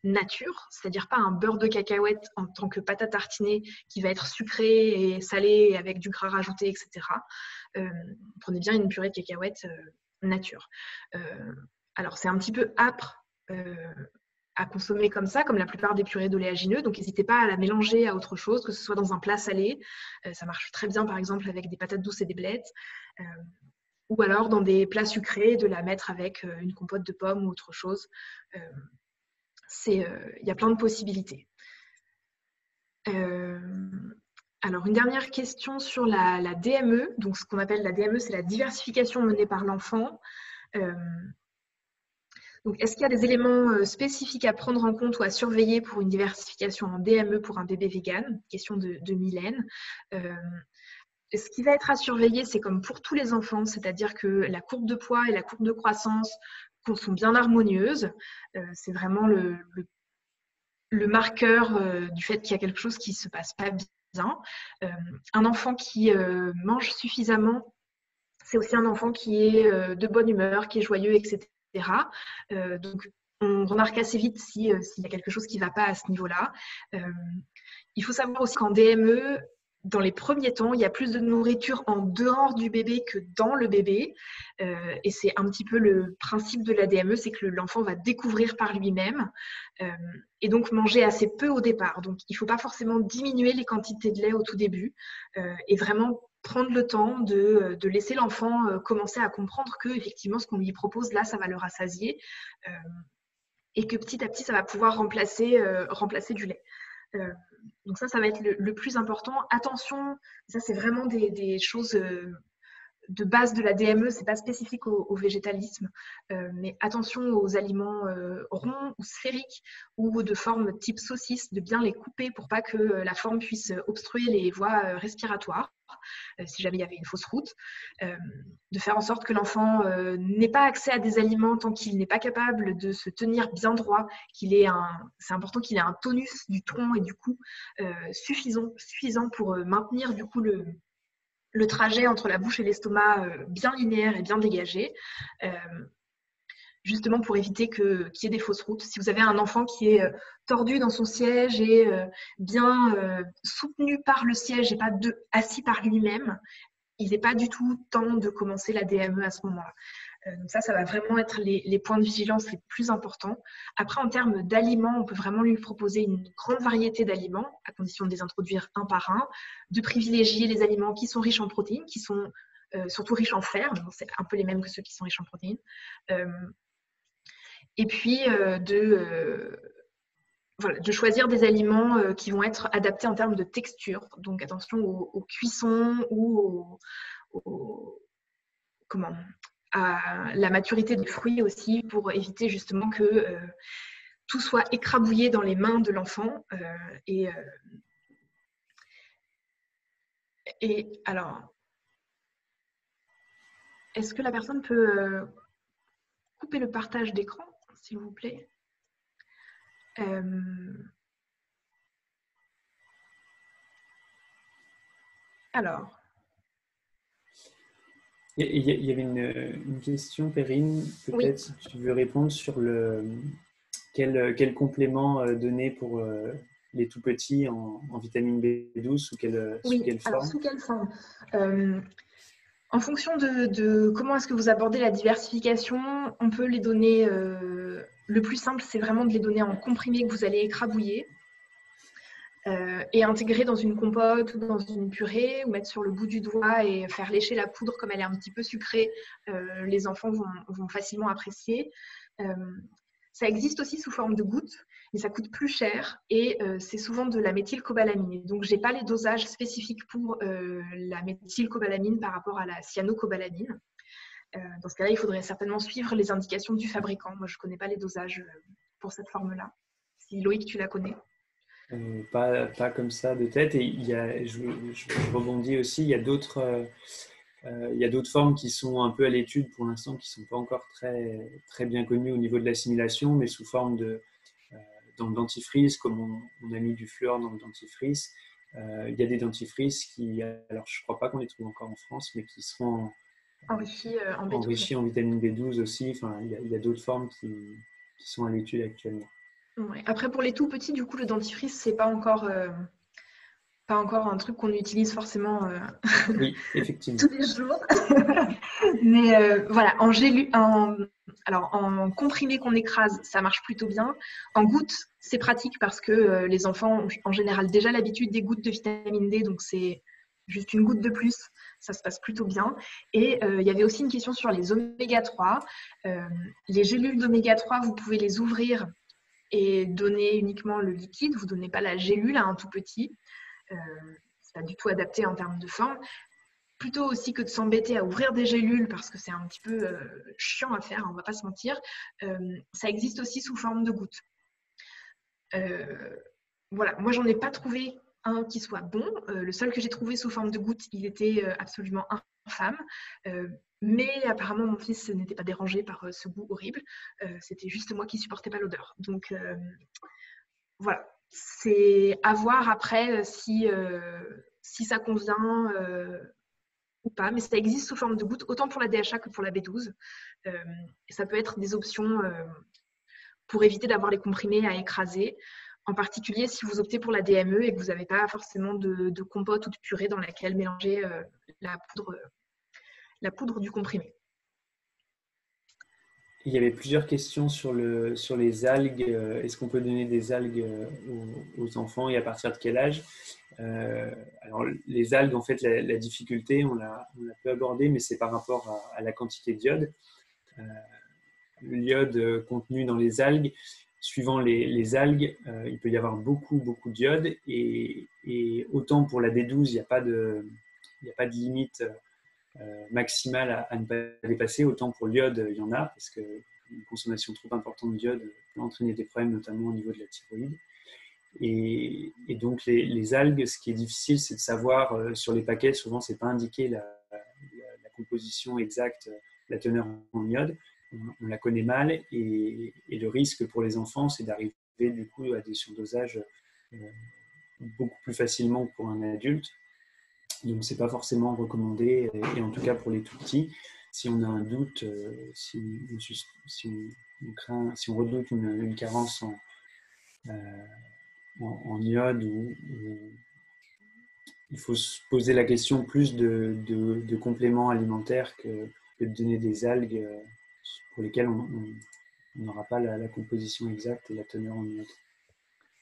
nature, c'est-à-dire pas un beurre de cacahuète en tant que pâte à tartiner qui va être sucré et salé avec du gras rajouté, etc. Prenez bien une purée de cacahuètes nature. Alors, c'est un petit peu âpre à consommer comme ça, comme la plupart des purées d'oléagineux, donc n'hésitez pas à la mélanger à autre chose, que ce soit dans un plat salé. Ça marche très bien, par exemple, avec des patates douces et des blettes. ou alors dans des plats sucrés, de la mettre avec une compote de pommes ou autre chose. Il y a plein de possibilités. Alors, une dernière question sur la DME. Donc, ce qu'on appelle la DME, c'est la diversification menée par l'enfant. Donc, est-ce qu'il y a des éléments spécifiques à prendre en compte ou à surveiller pour une diversification en DME pour un bébé vegan? Question de Mylène. Ce qui va être à surveiller, c'est comme pour tous les enfants, c'est-à-dire que la courbe de poids et la courbe de croissance sont bien harmonieuses. C'est vraiment le marqueur du fait qu'il y a quelque chose qui ne se passe pas bien. Un enfant qui mange suffisamment, c'est aussi un enfant qui est de bonne humeur, qui est joyeux, etc. Donc, on remarque assez vite s'il y a quelque chose qui ne va pas à ce niveau-là. Il faut savoir aussi qu'en DME, dans les premiers temps, il y a plus de nourriture en dehors du bébé que dans le bébé. Et c'est un petit peu le principe de la DME, c'est que l'enfant va découvrir par lui-même et donc manger assez peu au départ. Donc, il ne faut pas forcément diminuer les quantités de lait au tout début et vraiment prendre le temps de laisser l'enfant commencer à comprendre que effectivement, ce qu'on lui propose là, ça va le rassasier et que petit à petit, ça va pouvoir remplacer du lait. Donc ça va être le plus important. Attention, ça c'est vraiment des choses de base de la DME, c'est pas spécifique au végétalisme, mais attention aux aliments ronds ou sphériques ou de forme type saucisse, de bien les couper pour pas que la forme puisse obstruer les voies respiratoires, si jamais il y avait une fausse route, de faire en sorte que l'enfant n'ait pas accès à des aliments tant qu'il n'est pas capable de se tenir bien droit, c'est important qu'il ait un tonus du tronc et du cou suffisant pour maintenir du coup le trajet entre la bouche et l'estomac bien linéaire et bien dégagé, justement pour éviter qu'il y ait des fausses routes. Si vous avez un enfant qui est tordu dans son siège et bien soutenu par le siège et pas assis par lui-même, il n'est pas du tout temps de commencer la DME à ce moment-là. Donc ça va vraiment être les points de vigilance les plus importants. Après, en termes d'aliments, on peut vraiment lui proposer une grande variété d'aliments, à condition de les introduire un par un, de privilégier les aliments qui sont riches en protéines, qui sont surtout riches en fer, donc c'est un peu les mêmes que ceux qui sont riches en protéines. Et puis de choisir des aliments qui vont être adaptés en termes de texture. Donc attention aux cuissons ou à la maturité des fruits aussi, pour éviter justement que tout soit écrabouillé dans les mains de l'enfant. Et alors, est-ce que la personne peut couper le partage d'écran, s'il vous plaît? Alors. Il y avait une question, Perrine, peut-être, oui. Si tu veux répondre sur quel complément donner pour les tout petits en vitamine B12, sous quelle forme? Alors, sous quelle forme en fonction de comment est-ce que vous abordez la diversification, on peut les donner, le plus simple, c'est vraiment de les donner en comprimés que vous allez écrabouiller. Et intégrer dans une compote ou dans une purée ou mettre sur le bout du doigt et faire lécher la poudre comme elle est un petit peu sucrée, les enfants vont facilement apprécier. Ça existe aussi sous forme de gouttes, mais ça coûte plus cher et c'est souvent de la méthylcobalamine. Donc, je n'ai pas les dosages spécifiques pour la méthylcobalamine par rapport à la cyanocobalamine. Dans ce cas-là, il faudrait certainement suivre les indications du fabricant. Moi, je ne connais pas les dosages pour cette forme-là. Si Loïc, tu la connais? Pas comme ça de tête. Et je rebondis aussi, il y a d'autres formes qui sont un peu à l'étude pour l'instant, qui ne sont pas encore très, très bien connues au niveau de l'assimilation, mais sous forme dans le dentifrice, comme on a mis du fluor dans le dentifrice. Il y a des dentifrices qui, alors je ne crois pas qu'on les trouve encore en France, mais qui seront enrichis en vitamine B12 aussi. Enfin, il y a d'autres formes qui sont à l'étude actuellement. Ouais. Après, pour les tout petits, du coup, le dentifrice, c'est pas encore un truc qu'on utilise forcément oui, effectivement. tous les jours. Mais voilà, en comprimé qu'on écrase, ça marche plutôt bien. En gouttes, c'est pratique parce que les enfants ont en général déjà l'habitude des gouttes de vitamine D, donc c'est juste une goutte de plus, ça se passe plutôt bien. Et il y avait aussi une question sur les oméga 3. Les gélules d'oméga 3, vous pouvez les ouvrir et donner uniquement le liquide. Vous ne donnez pas la gélule à un tout petit. C'est pas du tout adapté en termes de forme. Plutôt aussi que de s'embêter à ouvrir des gélules parce que c'est un petit peu chiant à faire, on ne va pas se mentir, ça existe aussi sous forme de gouttes. Voilà, moi j'en ai pas trouvé un qui soit bon. Le seul que j'ai trouvé sous forme de gouttes, il était absolument infâme. Mais apparemment mon fils n'était pas dérangé par ce goût horrible. C'était juste moi qui supportais pas l'odeur. Donc voilà, c'est à voir après si ça convient ou pas, mais ça existe sous forme de gouttes, autant pour la DHA que pour la B12. Et ça peut être des options pour éviter d'avoir les comprimés à écraser, en particulier si vous optez pour la DME et que vous n'avez pas forcément de compote ou de purée dans laquelle mélanger la poudre du comprimé. Il y avait plusieurs questions sur les algues. Est-ce qu'on peut donner des algues aux enfants et à partir de quel âge? Alors, les algues, en fait, la difficulté, on l'a peu abordé, mais c'est par rapport à la quantité d'iode. Le iode contenu dans les algues, suivant les algues, il peut y avoir beaucoup d'iode. Et autant pour la B12, il n'y a pas de limite maximale à ne pas dépasser, autant pour l'iode, il y en a, parce qu'une consommation trop importante d'iode peut entraîner des problèmes, notamment au niveau de la thyroïde. Et donc les algues, ce qui est difficile, c'est de savoir sur les paquets, souvent c'est pas indiqué la composition exacte, la teneur en iode. On la connaît mal et le risque pour les enfants, c'est d'arriver du coup à des surdosages beaucoup plus facilement que pour un adulte. Donc c'est pas forcément recommandé, et en tout cas pour les tout petits, si on a un doute, si on redoute une carence en iode, il faut se poser la question plus de compléments alimentaires que de donner des algues pour lesquelles on n'aura pas la composition exacte et la teneur en iode.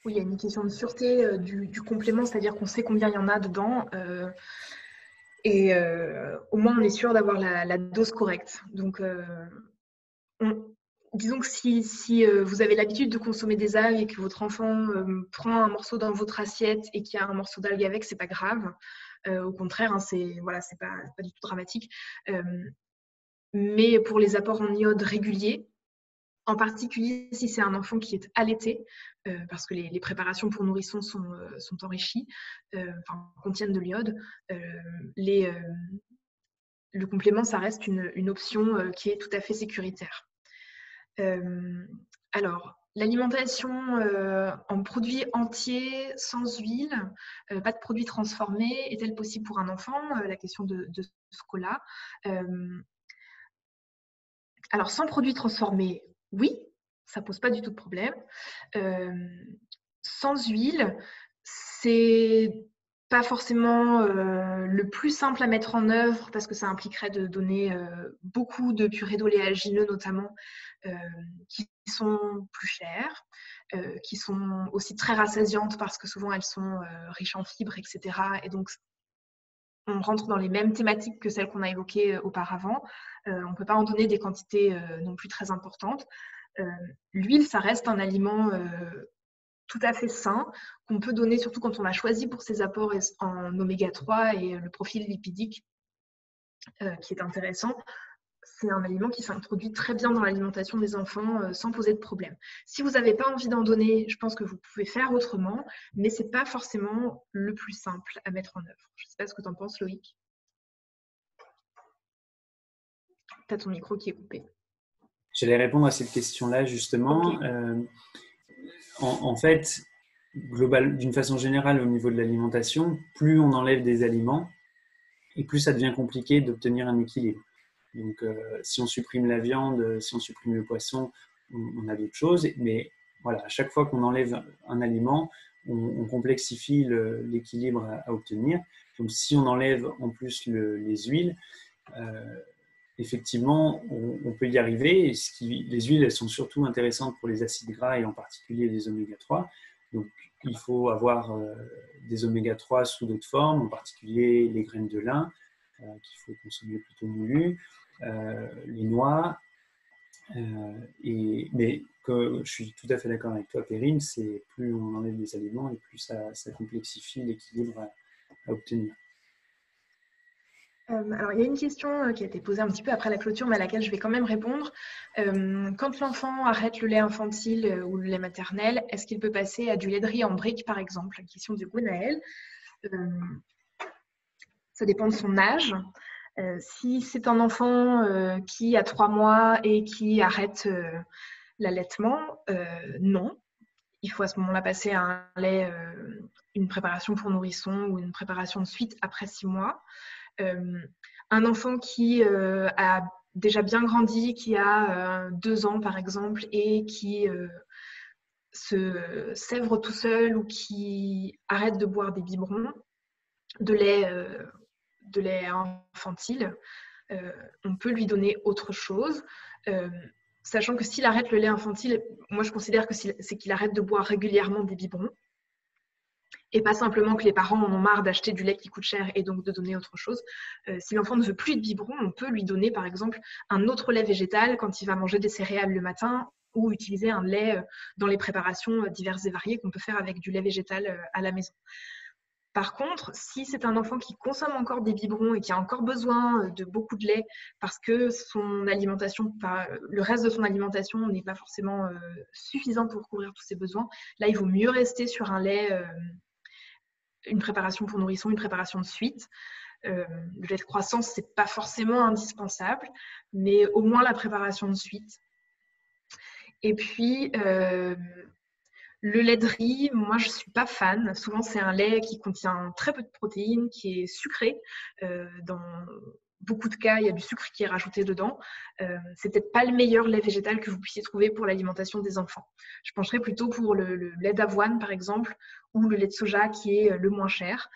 Oui, il y a une question de sûreté du complément, c'est-à-dire qu'on sait combien il y en a dedans. Et au moins, on est sûr d'avoir la dose correcte. Donc, disons que si vous avez l'habitude de consommer des algues et que votre enfant prend un morceau dans votre assiette et qu'il y a un morceau d'algue avec, c'est pas grave. Au contraire, hein, c'est pas du tout dramatique. Mais pour les apports en iode réguliers, en particulier si c'est un enfant qui est allaité, parce que les préparations pour nourrissons sont enrichies, contiennent de l'iode, le complément, ça reste une option qui est tout à fait sécuritaire. Alors, l'alimentation en produits entiers, sans huile, pas de produits transformés, est-elle possible pour un enfant? La question de Scola. Alors, sans produits transformés, oui, ça pose pas du tout de problème. Sans huile, c'est pas forcément le plus simple à mettre en œuvre parce que ça impliquerait de donner beaucoup de purées d'oléagineux notamment qui sont plus chères, qui sont aussi très rassasiantes parce que souvent elles sont riches en fibres, etc. Et donc on rentre dans les mêmes thématiques que celles qu'on a évoquées auparavant. On ne peut pas en donner des quantités non plus très importantes. L'huile, ça reste un aliment tout à fait sain, qu'on peut donner surtout quand on a choisi pour ses apports en oméga 3 et le profil lipidique qui est intéressant. C'est un aliment qui s'introduit très bien dans l'alimentation des enfants sans poser de problème. Si vous n'avez pas envie d'en donner, je pense que vous pouvez faire autrement, mais ce n'est pas forcément le plus simple à mettre en œuvre. Je ne sais pas ce que tu en penses, Loïc. Tu as ton micro qui est coupé. J'allais répondre à cette question-là justement. Okay. En fait, d'une façon générale au niveau de l'alimentation, plus on enlève des aliments et plus ça devient compliqué d'obtenir un équilibre. Donc, si on supprime la viande, si on supprime le poisson, on a d'autres choses. Mais voilà, à chaque fois qu'on enlève un aliment, on complexifie l'équilibre à obtenir. Donc, si on enlève en plus les huiles, effectivement, on peut y arriver. Les huiles, elles sont surtout intéressantes pour les acides gras et en particulier les oméga 3. Donc, il faut avoir des oméga-3 sous d'autres formes, en particulier les graines de lin, qu'il faut consommer plutôt moulues, les noix. Mais je suis tout à fait d'accord avec toi, Perrine, c'est plus on enlève des aliments et plus ça complexifie l'équilibre à obtenir. Alors, il y a une question qui a été posée un petit peu après la clôture, mais à laquelle je vais quand même répondre. Quand l'enfant arrête le lait infantile ou le lait maternel, est-ce qu'il peut passer à du lait de riz en brique, par exemple? La question de Gwenaël. Ça dépend de son âge. Si c'est un enfant qui a 3 mois et qui arrête l'allaitement, non. Il faut à ce moment-là passer à un lait, une préparation pour nourrisson ou une préparation de suite après 6 mois. Un enfant qui a déjà bien grandi, qui a 2 ans par exemple, et qui se sèvre tout seul ou qui arrête de boire des biberons de lait infantile, on peut lui donner autre chose. Sachant que s'il arrête le lait infantile, moi je considère que c'est qu'il arrête de boire régulièrement des biberons. Et pas simplement que les parents en ont marre d'acheter du lait qui coûte cher et donc de donner autre chose. Si l'enfant ne veut plus de biberon, on peut lui donner par exemple un autre lait végétal quand il va manger des céréales le matin ou utiliser un lait dans les préparations diverses et variées qu'on peut faire avec du lait végétal à la maison. Par contre, si c'est un enfant qui consomme encore des biberons et qui a encore besoin de beaucoup de lait parce que son alimentation, le reste de son alimentation n'est pas forcément suffisant pour couvrir tous ses besoins, là il vaut mieux rester sur un lait une préparation pour nourrisson, une préparation de suite. Le lait de croissance, ce n'est pas forcément indispensable, mais au moins la préparation de suite. Et puis, le lait de riz, moi, je ne suis pas fan. Souvent, c'est un lait qui contient très peu de protéines, qui est sucré. Dans beaucoup de cas, il y a du sucre qui est rajouté dedans. C'est peut-être pas le meilleur lait végétal que vous puissiez trouver pour l'alimentation des enfants. Je pencherais plutôt pour le lait d'avoine, par exemple, ou le lait de soja qui est le moins cher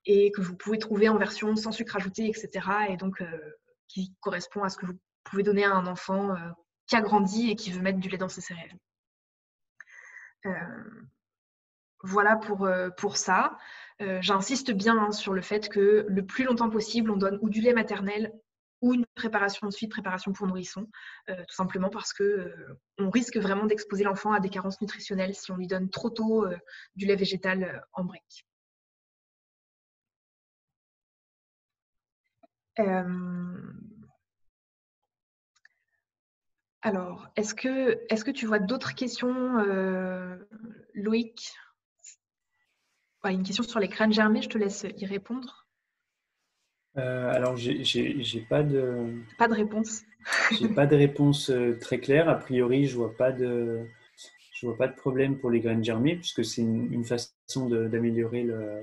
et que vous pouvez trouver en version sans sucre ajouté, etc. Et donc, qui correspond à ce que vous pouvez donner à un enfant qui a grandi et qui veut mettre du lait dans ses céréales. Voilà pour ça. J'insiste bien sur le fait que le plus longtemps possible, on donne ou du lait maternel ou une préparation de suite, préparation pour nourrisson, tout simplement parce qu'on risque vraiment d'exposer l'enfant à des carences nutritionnelles si on lui donne trop tôt du lait végétal en brique. Alors, est-ce que tu vois d'autres questions, Loïc? Une question sur les graines germées, je te laisse y répondre. Alors, j'ai pas de... Pas de réponse. J'ai pas de réponse très claire. A priori, je vois pas de problème pour les graines germées, puisque c'est une façon d'améliorer la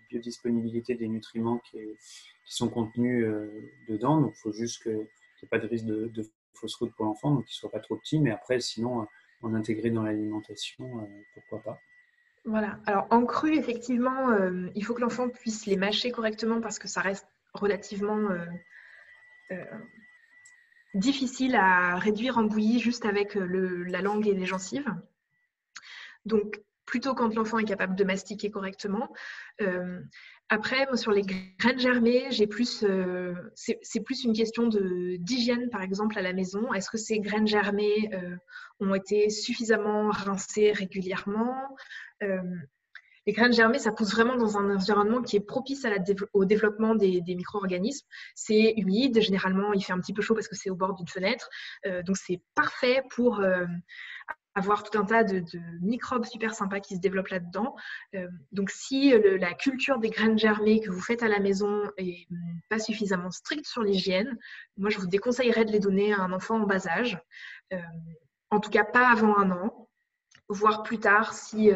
biodisponibilité des nutriments qui sont contenus dedans. Donc, il faut juste qu'il n'y ait pas de risque de fausse route pour l'enfant, donc qu'il ne soit pas trop petit. Mais après, sinon, en intégrer dans l'alimentation, pourquoi pas. Voilà. Alors, en cru, effectivement, il faut que l'enfant puisse les mâcher correctement parce que ça reste relativement difficile à réduire en bouillie juste avec la langue et les gencives. Donc, plutôt quand l'enfant est capable de mastiquer correctement. Après, moi, sur les graines germées, c'est plus une question d'hygiène, par exemple, à la maison. Est-ce que ces graines germées ont été suffisamment rincées régulièrement? Les graines germées, ça pousse vraiment dans un environnement qui est propice au développement des micro-organismes. C'est humide, généralement il fait un petit peu chaud parce que c'est au bord d'une fenêtre. Donc c'est parfait pour avoir tout un tas de microbes super sympas qui se développent là-dedans. Donc si la culture des graines germées que vous faites à la maison est pas suffisamment stricte sur l'hygiène, moi je vous déconseillerais de les donner à un enfant en bas âge. En tout cas pas avant 1 an. Voire plus tard si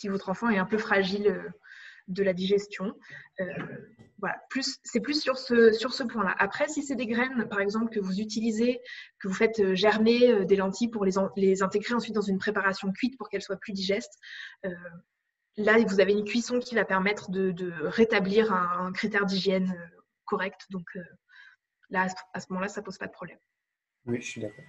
votre enfant est un peu fragile de la digestion. Voilà, c'est plus sur ce point-là. Après, si c'est des graines, par exemple, que vous utilisez, que vous faites germer des lentilles pour les intégrer ensuite dans une préparation cuite pour qu'elles soient plus digestes, là, vous avez une cuisson qui va permettre de rétablir un critère d'hygiène correct. Donc là, à ce moment-là, ça ne pose pas de problème. Oui, je suis d'accord.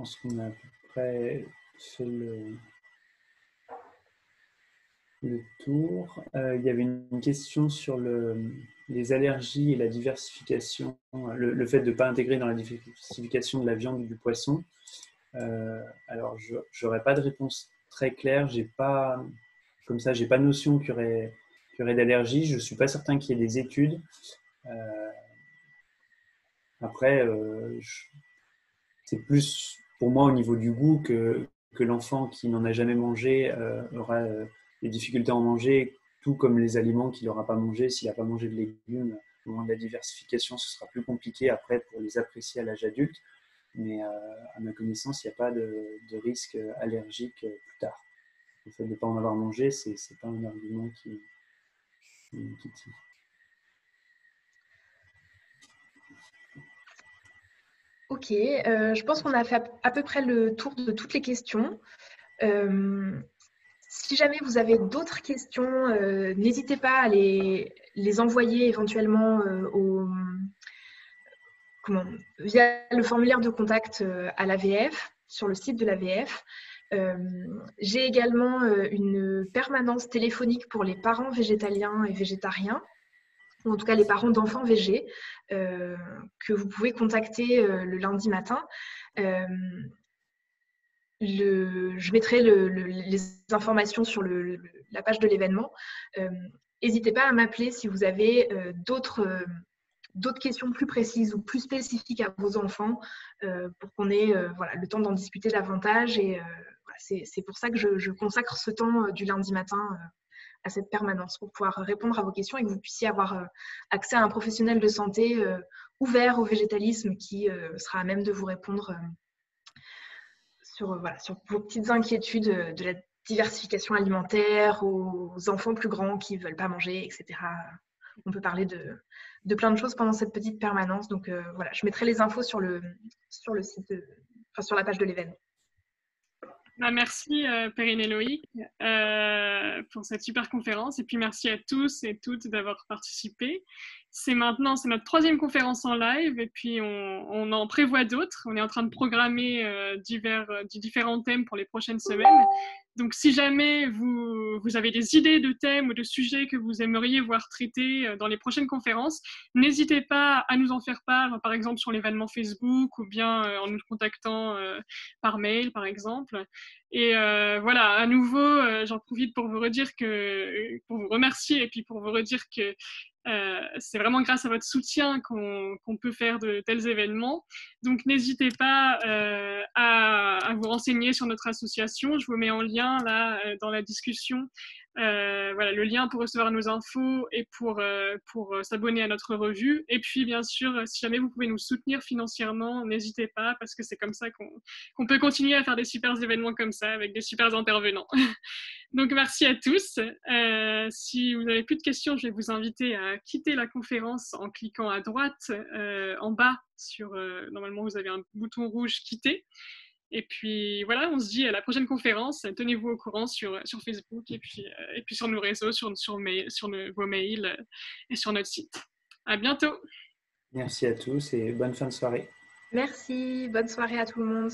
pense qu'on a à peu près fait le tour. Il y avait une question sur les allergies et la diversification, le fait de ne pas intégrer dans la diversification de la viande ou du poisson. Alors, je n'aurais pas de réponse très claire. Comme ça, j'ai pas notion qu'il y aurait d'allergie. Je ne suis pas certain qu'il y ait des études. Après, c'est plus pour moi au niveau du goût que l'enfant qui n'en a jamais mangé aura des difficultés à en manger, tout comme les aliments qu'il n'aura pas mangé. S'il n'a pas mangé de légumes, au moment de la diversification, ce sera plus compliqué après pour les apprécier à l'âge adulte. Mais à ma connaissance, il n'y a pas de risque allergique plus tard. Le fait de ne pas en avoir mangé, ce n'est pas un argument qui tient. Ok, je pense qu'on a fait à peu près le tour de toutes les questions. Si jamais vous avez d'autres questions, n'hésitez pas à les envoyer éventuellement via le formulaire de contact à l'AVF, sur le site de l'AVF. J'ai également une permanence téléphonique pour les parents végétaliens et végétariens, ou en tout cas les parents d'enfants végés, que vous pouvez contacter le lundi matin. Je mettrai les informations sur la page de l'événement. N'hésitez pas à m'appeler si vous avez d'autres questions plus précises ou plus spécifiques à vos enfants pour qu'on ait le temps d'en discuter davantage. Et c'est pour ça que je consacre ce temps du lundi matin à cette permanence, pour pouvoir répondre à vos questions et que vous puissiez avoir accès à un professionnel de santé ouvert au végétalisme qui sera à même de vous répondre sur vos petites inquiétudes de la diversification alimentaire, aux enfants plus grands qui ne veulent pas manger, etc. On peut parler de plein de choses pendant cette petite permanence. Donc je mettrai les infos sur le site, sur la page de l'événement. Merci Perrine et Loïc pour cette super conférence, et puis merci à tous et toutes d'avoir participé. C'est notre 3e conférence en live, et puis on en prévoit d'autres. On est en train de programmer différents thèmes pour les prochaines semaines. Donc si jamais vous avez des idées de thèmes ou de sujets que vous aimeriez voir traités dans les prochaines conférences, n'hésitez pas à nous en faire part, par exemple sur l'événement Facebook, ou bien en nous contactant par mail, par exemple. Et à nouveau, j'en profite pour vous remercier, et puis pour vous redire que c'est vraiment grâce à votre soutien qu'on peut faire de tels événements. Donc n'hésitez pas à vous renseigner sur notre association. Je vous mets en lien là dans la discussion le lien pour recevoir nos infos et pour s'abonner à notre revue. Et puis bien sûr, si jamais vous pouvez nous soutenir financièrement, n'hésitez pas, parce que c'est comme ça qu'on peut continuer à faire des super événements comme ça avec des super intervenants. Donc merci à tous. Si vous n'avez plus de questions, je vais vous inviter à quitter la conférence en cliquant à droite en bas sur normalement vous avez un bouton rouge quitter. Et puis voilà, on se dit à la prochaine conférence. Tenez-vous au courant sur Facebook et puis sur nos réseaux, sur vos mails et sur notre site. À bientôt. Merci à tous et bonne fin de soirée. Merci, bonne soirée à tout le monde.